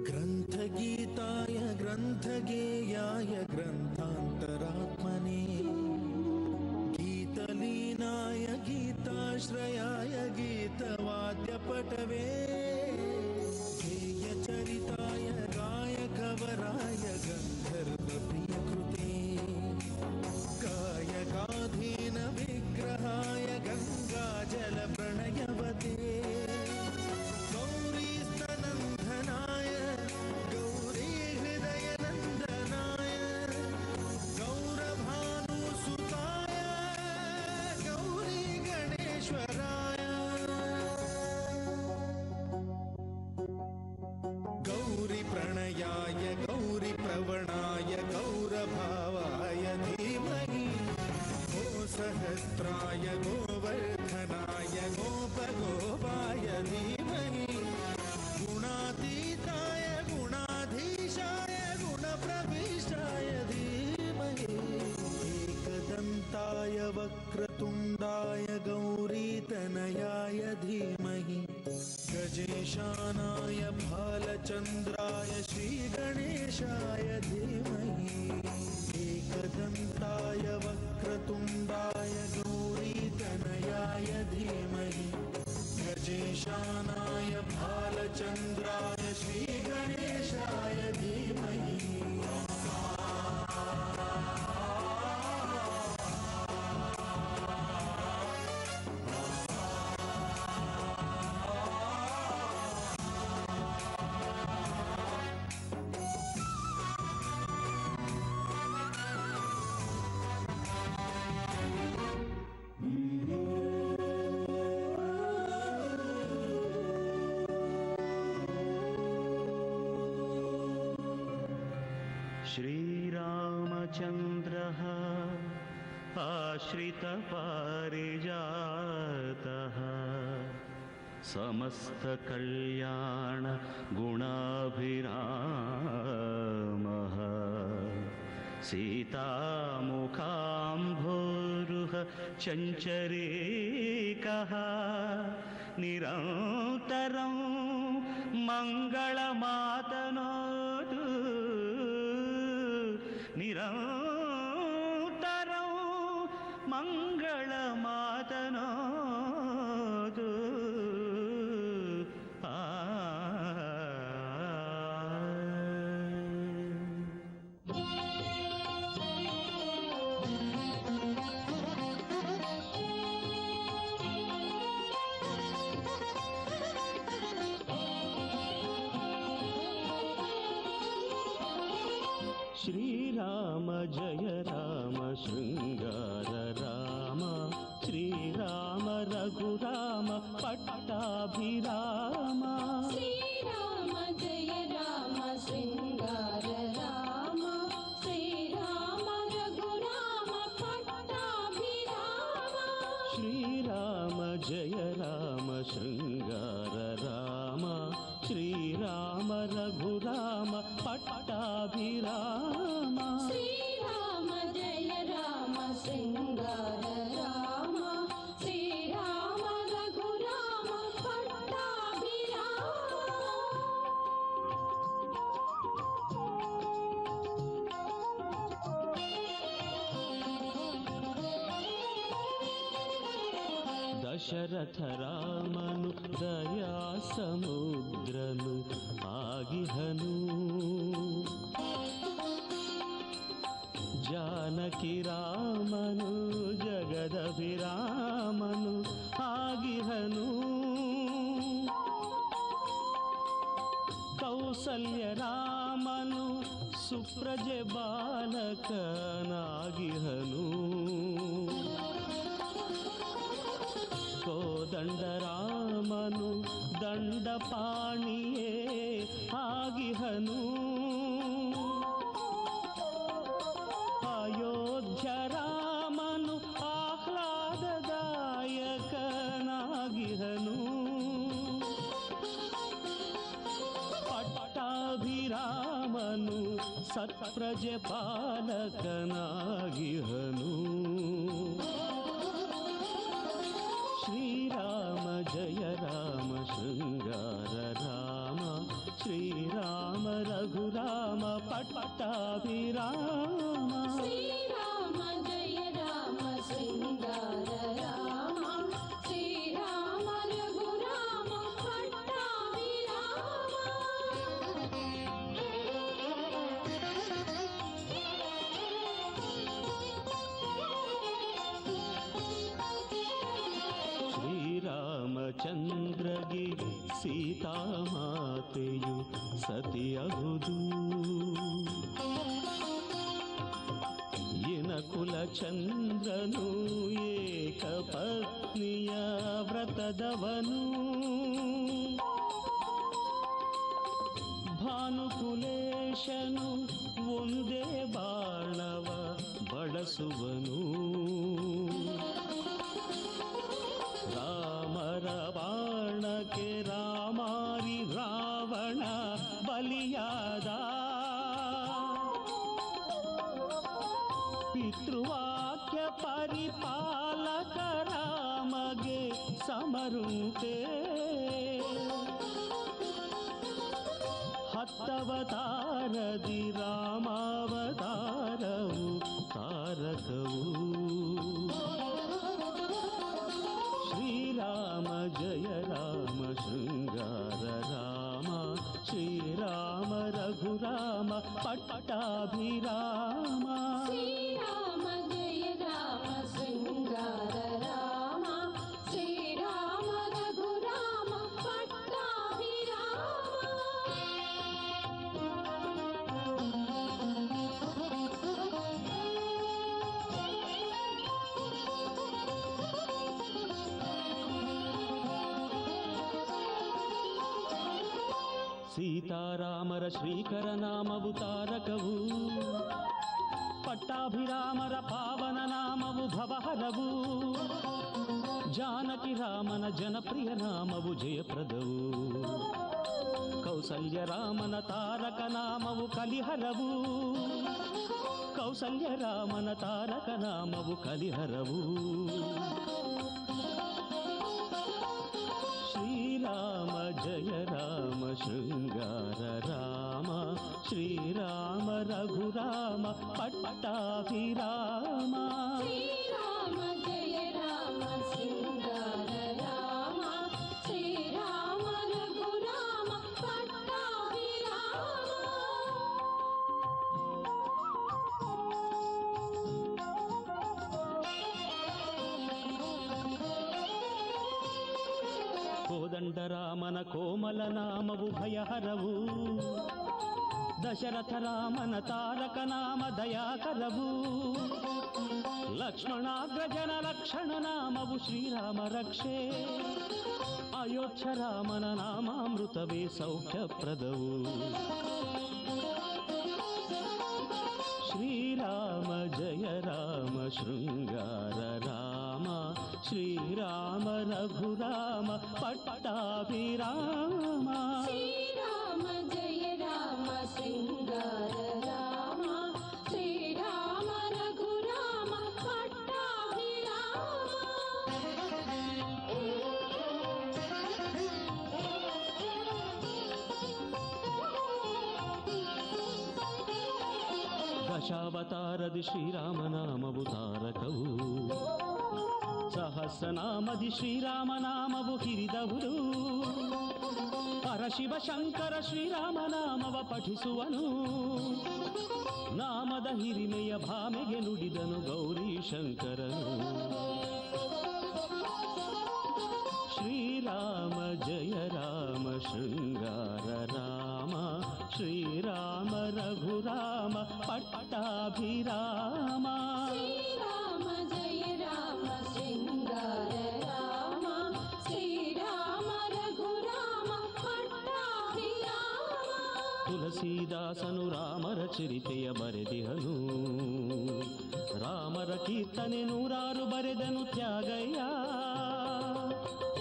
गीताय ग्रन्थगीताय ग्रन्थगेयाय ग्रन्थान्तरात्मने गीतलीनाय गीताश्रयाय गीतवाद्यपटवे गेयचरिताय गायकवराय गन्धर्वप्रियकृते गायकाधीन विग्रहाय गङ्गाजलप्रणयवते गौरीस्तनन्दनाय गौरीहृदयनन्दनाय गौरभानुसुताय गौरीगणेश्वराय गौरीप्रणयाय गौरीप्रवणाय गौरभावाय धीमहि गोसहस्राय गोवर्धनाय गोपगोपाय धीमहि गुणातीताय गुणाधीशाय गुणप्रविष्टाय धीमहि एकदन्ताय वक्रतुण्डाय गौरीतनयाय धीमहि गजेशानाय भालचन्द्राय श्रीगणेशाय धीमहि एकदन्ताय वक्रतुण्डाय गौरीतनयाय धीमहि गजेशानाय भालचन्द्राय श्रीगणेशाय धीमहि श्रीरामचन्द्रः आश्रितपारिजातः समस्तकल्याणगुणाभिरामः सीतामुखाम्भोरुह चञ्चरीकः निरन्तरं मङ्गलमातनोतु निरन्तरं मङ्गलमातनोतु श्रीराम जय राम शृंगार राम श्रीराम रघुराम पट्टाभिराम श्रीराम जय राम शृंगार राम श्रीराम रघुराम पट्टाभिराम श्रीराम जय राम शृंगार राम श्रीराम रघुराम पट्टाभिराम श्रीराम जय राम దశరథ రామను దయా సముద్రను ಆಗಿಹನು ಜಾನಕಿ ರಾಮನು ಜಗದಭಿರಾಮನು ಆಗಿಹನು ಕೌಸಲ್ಯ ರಾಮನು ಸುಪ್ರಜೆ ಬಾಲಕನಾಗಿಹನು ಕೋದಂಡ ರಾಮನು ದಂಡಪಾಣಿಯೇ ಆಗಿಹನು ಅಯೋಧ್ಯ ರಾಮನು ಆಹ್ಲಾದದಾಯಕನಾಗಿಹನು ಪಟ್ಟಾಭಿರಾಮನು ಸತ್ಪ್ರಜೆ ಪಾಲಕನಾಗಿಹನು ಶ್ರೀರಾಮ ಜಯ ರಾಮ ಶೃಂಗಾರ ರಾಮ ಶ್ರೀರಾಮ ರಘುರಾಮ ಪಟ್ಟಾಭಿರಾಮ ಶ್ರೀರಾಮ ಜಯ ರಾಮ ಶೃಂಗಾರ ರಾಮ ಶ್ರೀರಾಮ ರಘುರಾಮ ಪಟ್ಟಾಭಿರಾಮ ಶ್ರೀರಾಮಚಂದ್ರಗೆ ಸೀತಾಮಾತೆಯು ಸತಿಯಹುದು ಇನಕುಲ ಚಂದ್ರನು ಏಕಪತ್ನಿಯ ವ್ರತದವನು ಭಾನುಕುಲೇಶನು ಒಂದೇ ಬಾಣವ ಬಳಸುವನು ರಾಮರ ಬಾಣಕ್ಕೆ ರಾಮಾರಿ ರಾವಣ ಬಲಿಯಾದ ಪಿತೃವಾಕ್ಯ ಪರಿಪಾಲಕ ರಾಮಗೆ ಸಮರುಂಟೆ ಹತ್ತವತಾರದಿ ರಾಮಾವತಾರವು ತಾರಕವು ಶ್ರೀರಾಮ ಜಯ ರಾಮ ಶೃಂಗಾರ ರಾಮ ಶ್ರೀರಾಮ ರಘುರಾಮ ಪಟ್ಟಾಭಿರಾಮ ಶ್ರೀರಾಮ ಜಯ ರಾಮ ಶೃಂಗಾರ ರಾಮ ಶ್ರೀರಾಮ ರಘುರಾಮ ಸೀತಾರಾಮರ ಶ್ರೀಕರ ನಾಮವು ತಾರಕವು ಪಟ್ಟಾಭಿರಾಮರ ಪಾವನ ನಾಮವು ಭವಹರವು ಜಾನಕಿ ರಾಮನ ಜನಪ್ರಿಯ ನಾಮವು ಜಯಪ್ರದವು ಕೌಸಲ್ಯ ರಾಮನ ತಾರಕ ನಾಮವು ಕಲಿಹರವು ಕೌಸಲ್ಯ ರಾಮನ ತಾರಕ ನಾಮವು ಕಲಿಹರವು ಶ್ರೀರಾಮ ಜಯ ರಾಮ ಶೃಂಗಾರ ರಾಮ ಶ್ರೀರಾಮ ರಘುರಾಮ ಪಟ್ಟಾಭಿರಾಮ ಶ್ರೀರಾಮ ಜಯ ರಾಮ ಶೃಂಗಾರ ರಾಮ ಶ್ರೀರಾಮ ರಘುರಾಮ ಪಟ್ಟಾಭಿರಾಮ ಕೋದಂಡರಾಮನ ಕೋಮಲ ನಾಮವು ಭಯಹರವು ದಶರಥ ರಾಮನ ತಾರಕ ನಾಮ ದಯಾಕರವು ಲಕ್ಷ್ಮಣಾಗ್ರಜನ ಲಕ್ಷಣ ನಾಮವು ಶ್ರೀರಾಮ ರಕ್ಷೆ ಅಯೋಧ್ಯ ರಾಮನ ನಾಮಾಮೃತವೇ ಸೌಖ್ಯಪ್ರದವು ಶ್ರೀರಾಮ ಜಯ ರಾಮ ಶೃಂಗಾರ ರಾಮ ಶ್ರೀರಾಮ ರಘುರಾಮ ಪಟ್ಟಾಭಿರಾಮ ಶ್ರೀರಾಮ ಜಯ ರಾಮ ಶೃಂಗಾರ ರಾಮ ಶ್ರೀರಾಮ ರಘುರಾಮ ಪಟ್ಟಾಭಿರಾಮ ದಶಾವತಾರದಿ ಶ್ರೀರಾಮನಾಮವು ತಾರಕವು ಸಹಸ್ರನಾಮದಿ ಶ್ರೀರಾಮನಾಮವು ಹಿರಿದವರು ಪರಶಿವ ಶಂಕರ ಶ್ರೀರಾಮನಾಮವ ಪಠಿಸುವನು. ನಾಮದ ಹಿರಿಮೆಯ ಭಾಮೆಗೆ ನುಡಿದನು ಗೌರಿ ಶಂಕರನು. ಶ್ರೀರಾಮ ಜಯ ರಾಮ ಶೃಂಗಾರ ರಾಮ, ಶ್ರೀರಾಮ ರಘುರಾಮ ಪಟ್ಟಾಭಿರಾಮ. ಶ್ರೀರಾಮ ಜಯ ರಾಮ ಶೃಂಗಾರ ರಾಮ, ಶ್ರೀರಾಮ ರಘುರಾಮ ಪಟ್ಟಾಭಿರಾಮ. ತುಳಸೀದಾಸನು ರಾಮರ ಚರಿತೆಯ ಬರೆದಿಹನು. ರಾಮರ ಕೀರ್ತನೆ 100 ಬರೆದನು ತ್ಯಾಗಯ್ಯ.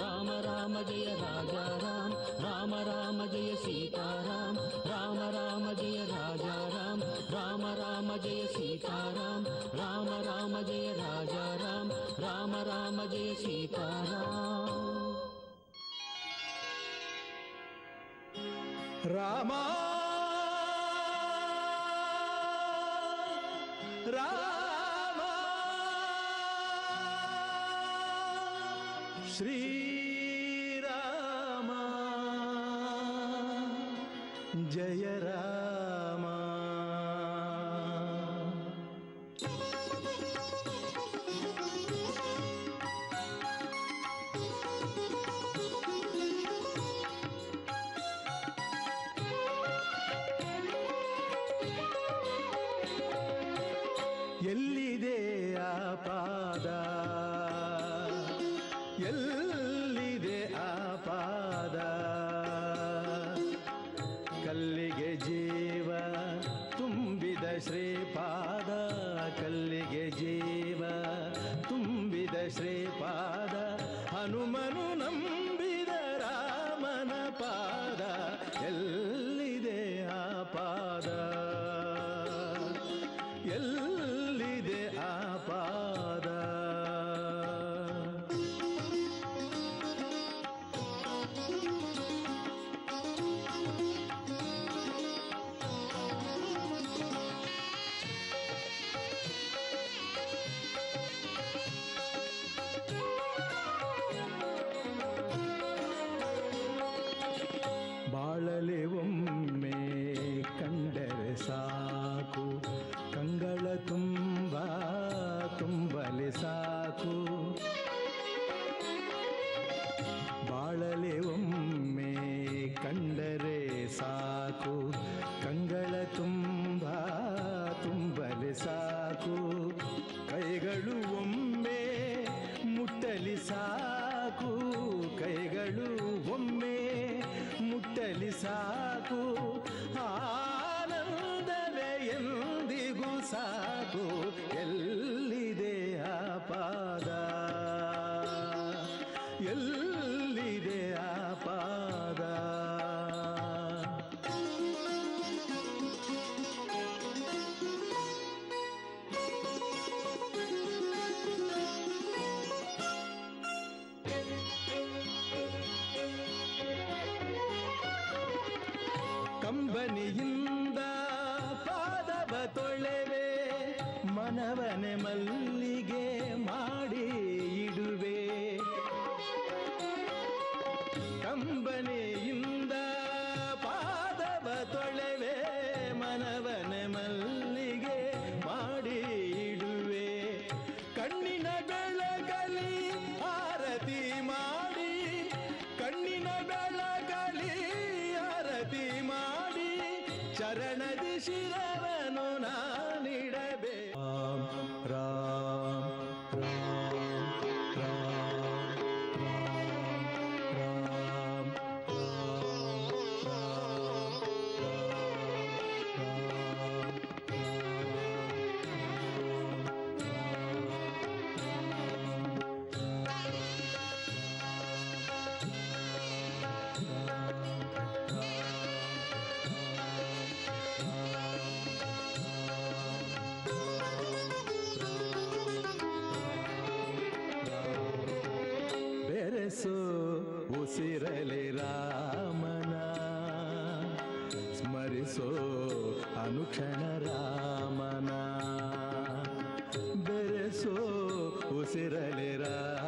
ರಾಮ ರಾಮ ಜಯ ರಾಜಾ ರಾಮ, ರಾಮ ರಾಮ ಜಯ ಸೀತಾರಾಮ, ರಾಮ ರಾಮ ಜಯ ರಾಜಾ ರಾಮ, ರಾಮ ರಾಮ ಜಯ ಸೀತಾರಾಮ, ರಾಮ ರಾಮ ಜಯ ರಾಜಾ ರಾಮ, ರಾಮ ರಾಮ ಜಯ ಸೀತಾರಾಮ. ರಾಮ ರಾಮ ಶ್ರೀರಾಮ ಜಯ ರಾಮ. ಎಲ್ಲಿದೆ ಆ ಪಾದ, ಎಲ್ಲಿದೆ ಆ ಪಾದ, ಕಲ್ಲಿಗೆ ಜೀವ ತುಂಬಿದ ಶ್ರೀಪಾದ, ಕಲ್ಲಿಗೆ ಜೀವ ತುಂಬಿದ ಶ್ರೀಪಾದ, ಹನುಮನು ನಂಬಿದ ರಾಮನ ಪಾದ, ಎಲ್ಲಿದೆ ಆ ಪಾದ, ಎಲ್ಲಿದೆ ಆ ಪಾದ. ಬಾಳಲೆ ಒಮ್ಮೆ ಕಂಡರೆ ಸಾಕು, ಕಂಗಳ ತುಂಬ ತುಂಬಲೆ ಸಾಕು. ಬಾಳಲೆ ಒಮ್ಮೆ ಕಂಡರೆ ಸಾಕು, ಕಂಗಳ ತುಂಬ ತುಂಬಲೆ ಸಾಕು. ಕೈಗಳು ಒಮ್ಮೆ ಮುಟ್ಟಲಿ ಸಾಕು, ಕೈಗಳು ಒಮ್ಮೆ ಮುಟ್ಟಲಿ ಸಾಕು. ಆನಂದವೇ ಎಂದಿಗೂ ಸಾಕು, ಎಲ್ಲಿದೆ ಆ ಪಾದ, ಎಲ್ಲಿದೆ ಆ ಪಾದ. ಕಂಬನಿಯಿಂದ ಪಾದವ ತೊಳೆವೆ, ಮನವನೆ ಮಲ್ಲಿಗೆ ಮಾಡಿ ಇಡುವೆ. ಕಂಬನಿಯಿಂದ ಪಾದವ ತೊಳೆವೆ, ಮನವನೆ ಮಲ್ಲಿಗೆ ಮಾಡಿ ಇಡುವೆ. ಕಣ್ಣಿನ ಬೆಳಗಲಿ ಆರತಿ ಮಾಡಿ, ಕಣ್ಣಿನ ಬೆಳಗಲಿ ಆರತಿ ಮಾಡಿ, ಚರಣದಿ ಶಿರವನು ನಾನಿಡಬೆ. ರಾಮ ಬೆರೆಸೋ ಉಸಿರಲೆ ರಾಮನ, ಸ್ಮರಿಸೋ ಅನುಕ್ಷಣ ರಾಮನ. ಬೆರೆಸೋ ಉಸಿರಲೆ ರಾಮ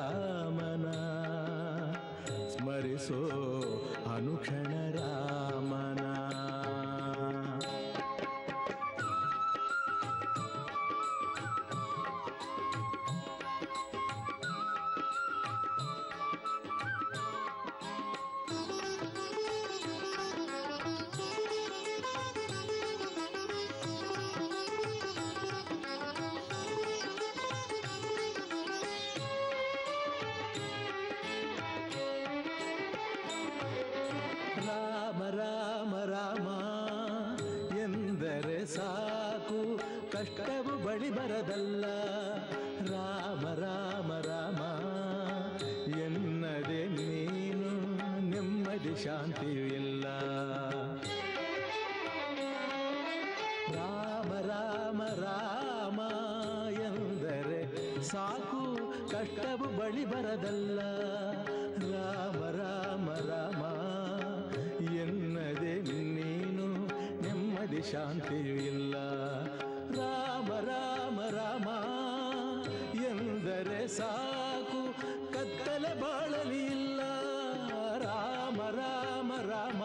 ಕಷ್ಟವು ಬಳಿ ಬರದಲ್ಲ. ರಾಮ ರಾಮ ರಾಮ ಎನ್ನದೆ ನೀನು ನೆಮ್ಮದಿ ಶಾಂತಿಯೂ ಇಲ್ಲ. ರಾಮ ರಾಮ ರಾಮ ಎಂದರೆ ಸಾಕು ಕಷ್ಟವು ಬಳಿ ಬರದಲ್ಲ. ರಾಮ ರಾಮ ರಾಮ ಎನ್ನದೆ ನೀನು ನೆಮ್ಮದಿ ಶಾಂತಿಯೂ ಇಲ್ಲ. ರಾಮ ರಾಮ ರಾಮ ಎಂದರೆ ಸಾಕು ಕತ್ತಲೆ ಬಾಳಲಿ ಇಲ್ಲ. ರಾಮ ರಾಮ ರಾಮ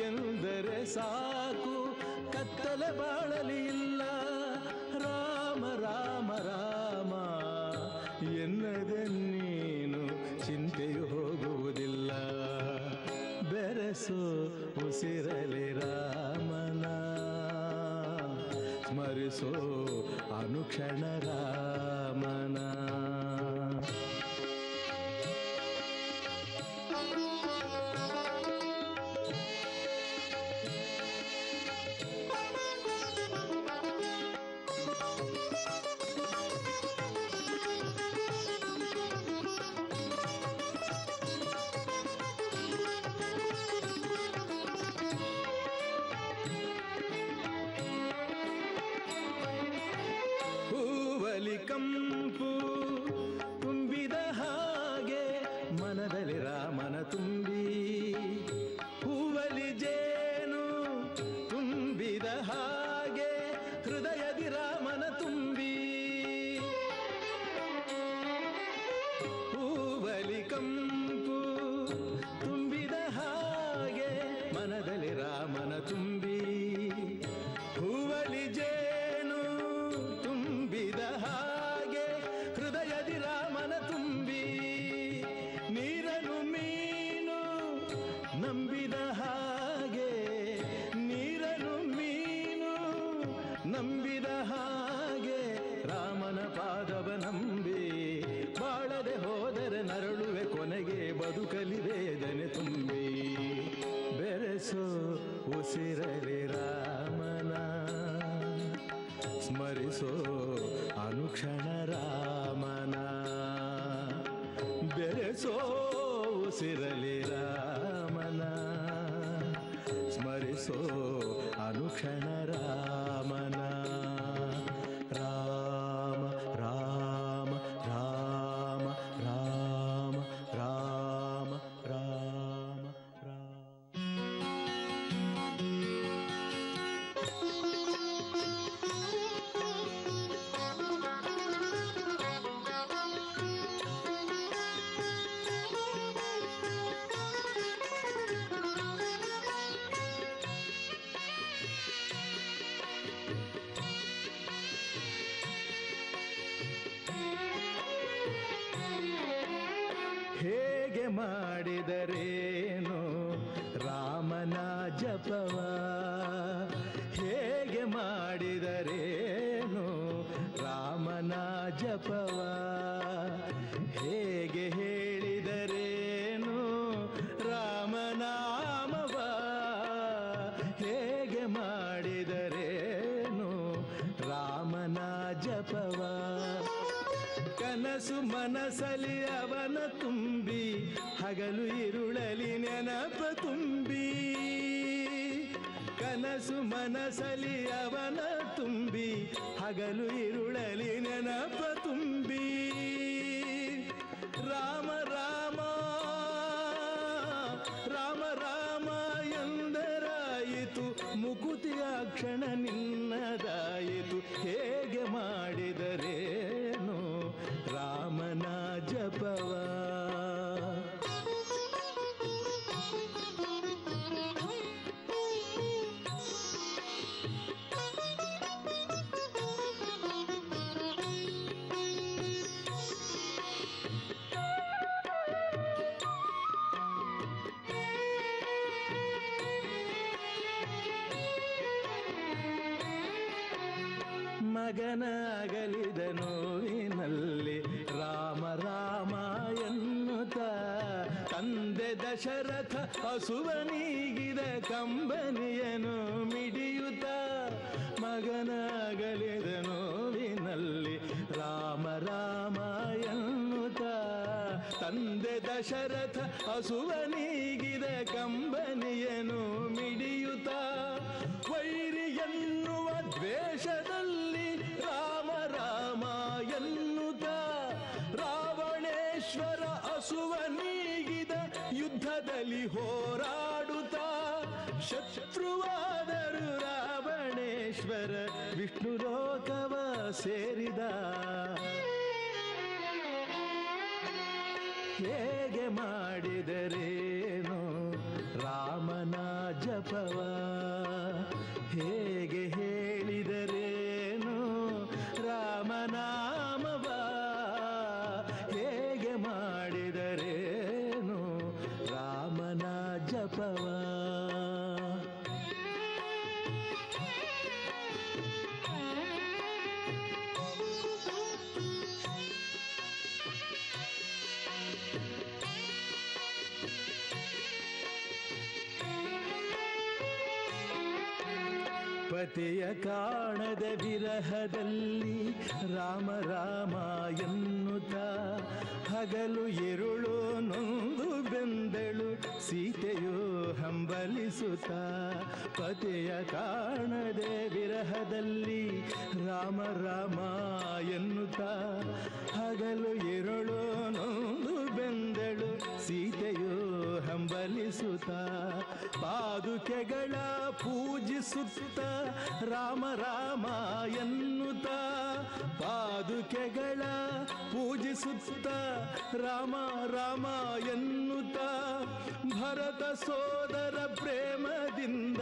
ಎಂದರೆ ಸಾಕು ಕತ್ತಲೆ ಬಾಳಲಿ ಇಲ್ಲ. ರಾಮ ರಾಮ ರಾಮ ಎನ್ನದೆ ನೀನು ಚಿಂತೆಯು ಹೋಗುವುದಿಲ್ಲ. ಬೆರೆಸು ಉಸಿರಲಿ ರಾಮನ, ಸ್ಮರಿಸೋ ಅನುಕ್ಷಣ ರಾಮನ. ಕಂಪು ತುಂಬಿದ ಹಾಗೆ ಮನದಲ್ಲಿ ರಾಮನ ತುಂಬಿ, ಹೂವಲಿ ಜೇನು ತುಂಬಿದ ಹಾಗೆ ಹೃದಯದಿ ರಾಮನ ತುಂಬಿ. ಹೂವಲಿ ಕಂಪು ತುಂಬಿದ ಹಾಗೆ ಮನದಲ್ಲಿ ರಾಮನ ತುಂಬಿ, ಹೂವಲಿ ಜೇನು ತುಂಬಿದ ಹಾಗೆ ಹೃದಯದಿ ರಾಮನ ತುಂಬಿ. ನೀರನು ಮೀನು ನಂಬಿದ ಹಾಗೆ, ನೀರನು ಮೀನು ನಂಬಿದ ಹಾಗೆ ರಾಮನ ಪಾದವ ನಂಬಿ. ಬಾಳದೆ ಹೋದರೆ ನರಳುವೆ ಕೊನೆಗೆ ಬದುಕಲಿ ವೇದನೆ ತುಂಬಿ. ಬೆರೆಸೋ ಉಸಿರಲಿ ರಾಮನ, ಸ್ಮರಿಸೋ ಅನುಕ್ಷಣ ರಾಮನ. ಬೆರೆಸೋ ಉಸಿರಲಿ ರಾಮನ, ಸ್ಮರಿಸೋ ಅನುಕ್ಷಣ ರಾಮನ. ರಾಮ ರಾಮ ರಾಮ ರಾಮ ರಾಮ ರಾಮ ರಾಮ. ಹೇಗೆ ಮಾಡಿದರೇನು ರಾಮನ ಜಪವ, ಹೇಗೆ ಮಾಡಿದರೇನು ರಾಮನ ಜಪವ, ಹೇಗೆ ಹೇಳಿದರೇನು ರಾಮನಾಮವ, ಹೇಗೆ ಮಾಡಿದರೇನು ರಾಮನ ಜಪವ. ಕನಸು ಮನಸಲಿ ಅವನ ತುಂಬಿ, ಹಗಲು ಇರುಳಲಿ ನೆನಪ ತುಂಬಿ. ಕನಸು ಮನಸಲಿ ಅವನ ತುಂಬಿ, ಹಗಲು ಇರುಳಲಿ ನೆನಪ ತುಂಬಿ. ರಾಮ ರಾಮ ರಾಮ ರಾಮ ಎಂದರಾಯಿತು, ಮುಕುತಿಯ ಕ್ಷಣ ನಿನ್ನದಾಯಿತು. ಹೇಗೆ ಮಾಡಿದರೇನು ರಾಮನ ಜಪವ. ಮಗನಾಗಲಿದ ನೋವಿನಲ್ಲಿ ರಾಮ ರಾಮ ಎನ್ನುತ್ತ, ತಂದೆ ದಶರಥ ಹಸುವನೀಗಿದ ಕಂಬನಿಯನು ಮಿಡಿಯುತ್ತ. ಮಗನಾಗಲಿದ ನೋವಿನಲ್ಲಿ ರಾಮ ರಾಮ ಎನ್ನುತ್ತ ತಂದೆ ದಶರಥ ಹಸುವನೀಗಿದ ಕಂಬನಿಯನು ಮಿಡಿಯುತ್ತ ವೈರಿ ಎನ್ನುವ ದ್ವೇಷದಲ್ಲಿ ರಾಮ ರಾಮ ಎನ್ನುತ್ತ ರಾವಣೇಶ್ವರ ಹಸುವನೀಗಿದ ಯುದ್ಧದಲ್ಲಿ ಹೋರಾಡುತ್ತ ಶತ್ರುವಾದರು ರಾವಣೇಶ್ವರ ವಿಷ್ಣು ಲೋಕವ ಸೇರಿದ ಹೇಗೆ ಮಾಡಿದರೇನು ರಾಮನ ಜಪವ ಹೇಗೆ ಹೇಳಿದರೇನು ರಾಮನಾಮವ ಹೇಗೆ ಮಾಡಿದರೇನು ರಾಮನ ಜಪವ ಪತಿಯ ಕಾಣದ ವಿರಹದಲ್ಲಿ ರಾಮ ರಾಮ ಎನ್ನುತ್ತ ಹಗಲು ഇരുಳು ನೊಂದು ಬೆಂದಳು ಸೀತೆಯು ಹಂಬಲಿಸುತ್ತ ಪತಿಯ ಕಾಣದೆ ವಿರಹದಲ್ಲಿ ರಾಮ ರಾಮ ಎನ್ನುತ್ತ ಹಗಲು ഇരുಳು ನೊಂದು ಬೆಂದಳು ಸೀತೆಯು ಹಂಬಲಿಸುತ್ತ ಪಾದುಕೆಗಳ ಪೂಜಿಸುತ್ತ ರಾಮ ರಾಮ ಎನ್ನುತ್ತ ಪಾದುಕೆಗಳ ಪೂಜಿಸುತ್ತ ರಾಮ ರಾಮ ಎನ್ನುತ್ತ ಭರತ ಸೋದರ ಪ್ರೇಮದಿಂದ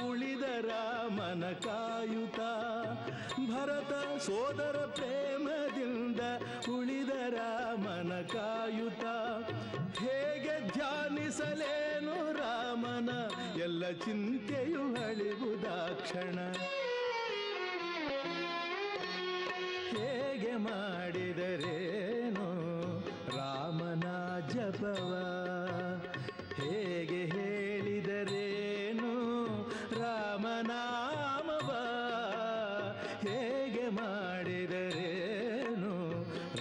ಉಳಿದ ರಾಮನ ಕಾಯುತ್ತ ಭರತ ಸೋದರ ಪ್ರೇಮದಿಂದ ಉಳಿದ ರಾಮನ ಕಾಯುತ್ತ ಹೇಗೆ ಧ್ಯಾನಿಸಲೇನು ರಾಮನ ಎಲ್ಲ ಚಿಂತೆಯು ಅಳಿವುದಾಕ್ಷಣ ಹೇಗೆ ಮಾಡಿದರೇನು ರಾಮನ ಜಪವ ಹೇಗೆ ಹೇಳಿದರೇನು ರಾಮನಾಮವ ಹೇಗೆ ಮಾಡಿದರೇನು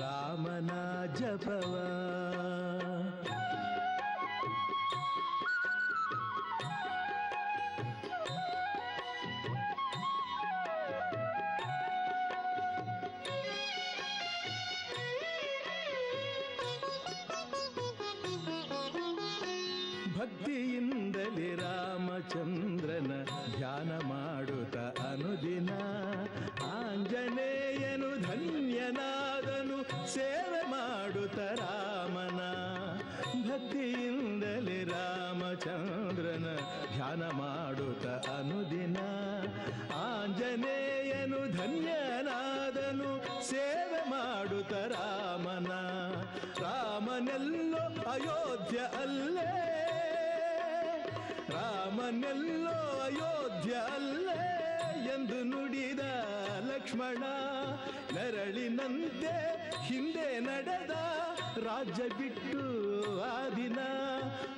ರಾಮನ ಜಪವ ಭಕ್ತಿಯಿಂದಲೇ ರಾಮಚಂದ್ರನ ಧ್ಯಾನ ಮಾಡುತ್ತ ಅನುದಿನ ಆಂಜನೇಯನು ಧನ್ಯನಾದನು ಸೇವೆ ಮಾಡುತ್ತ ರಾಮನ ಭಕ್ತಿಯಿಂದಲೇ ರಾಮಚಂದ್ರನ ಧ್ಯಾನ ಮಾಡುತ್ತ ಅನುದಿನ ಆಂಜನೇಯನು ಧನ್ಯನಾದನು ಸೇವೆ ಮಾಡುತ್ತ ರಾಮನ ರಾಮನೆಲ್ಲೋ ಅಯೋಧ್ಯ ಅಲ್ಲೇ ರಾಮನೆಲ್ಲೋ ಅಯೋಧ್ಯ ಅಲ್ಲೇ ಎಂದು ನುಡಿದ ಲಕ್ಷ್ಮಣ ನೆರಳಿನಂತೆ ಹಿಂದೆ ನಡೆದ ರಾಜ್ಯ ಬಿಟ್ಟು ಆ ದಿನ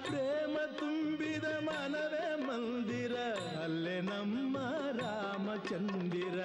ಪ್ರೇಮ ತುಂಬಿದ ಮನವೇ ಮಂದಿರ ಅಲ್ಲೇ ನಮ್ಮ ರಾಮಚಂದಿರ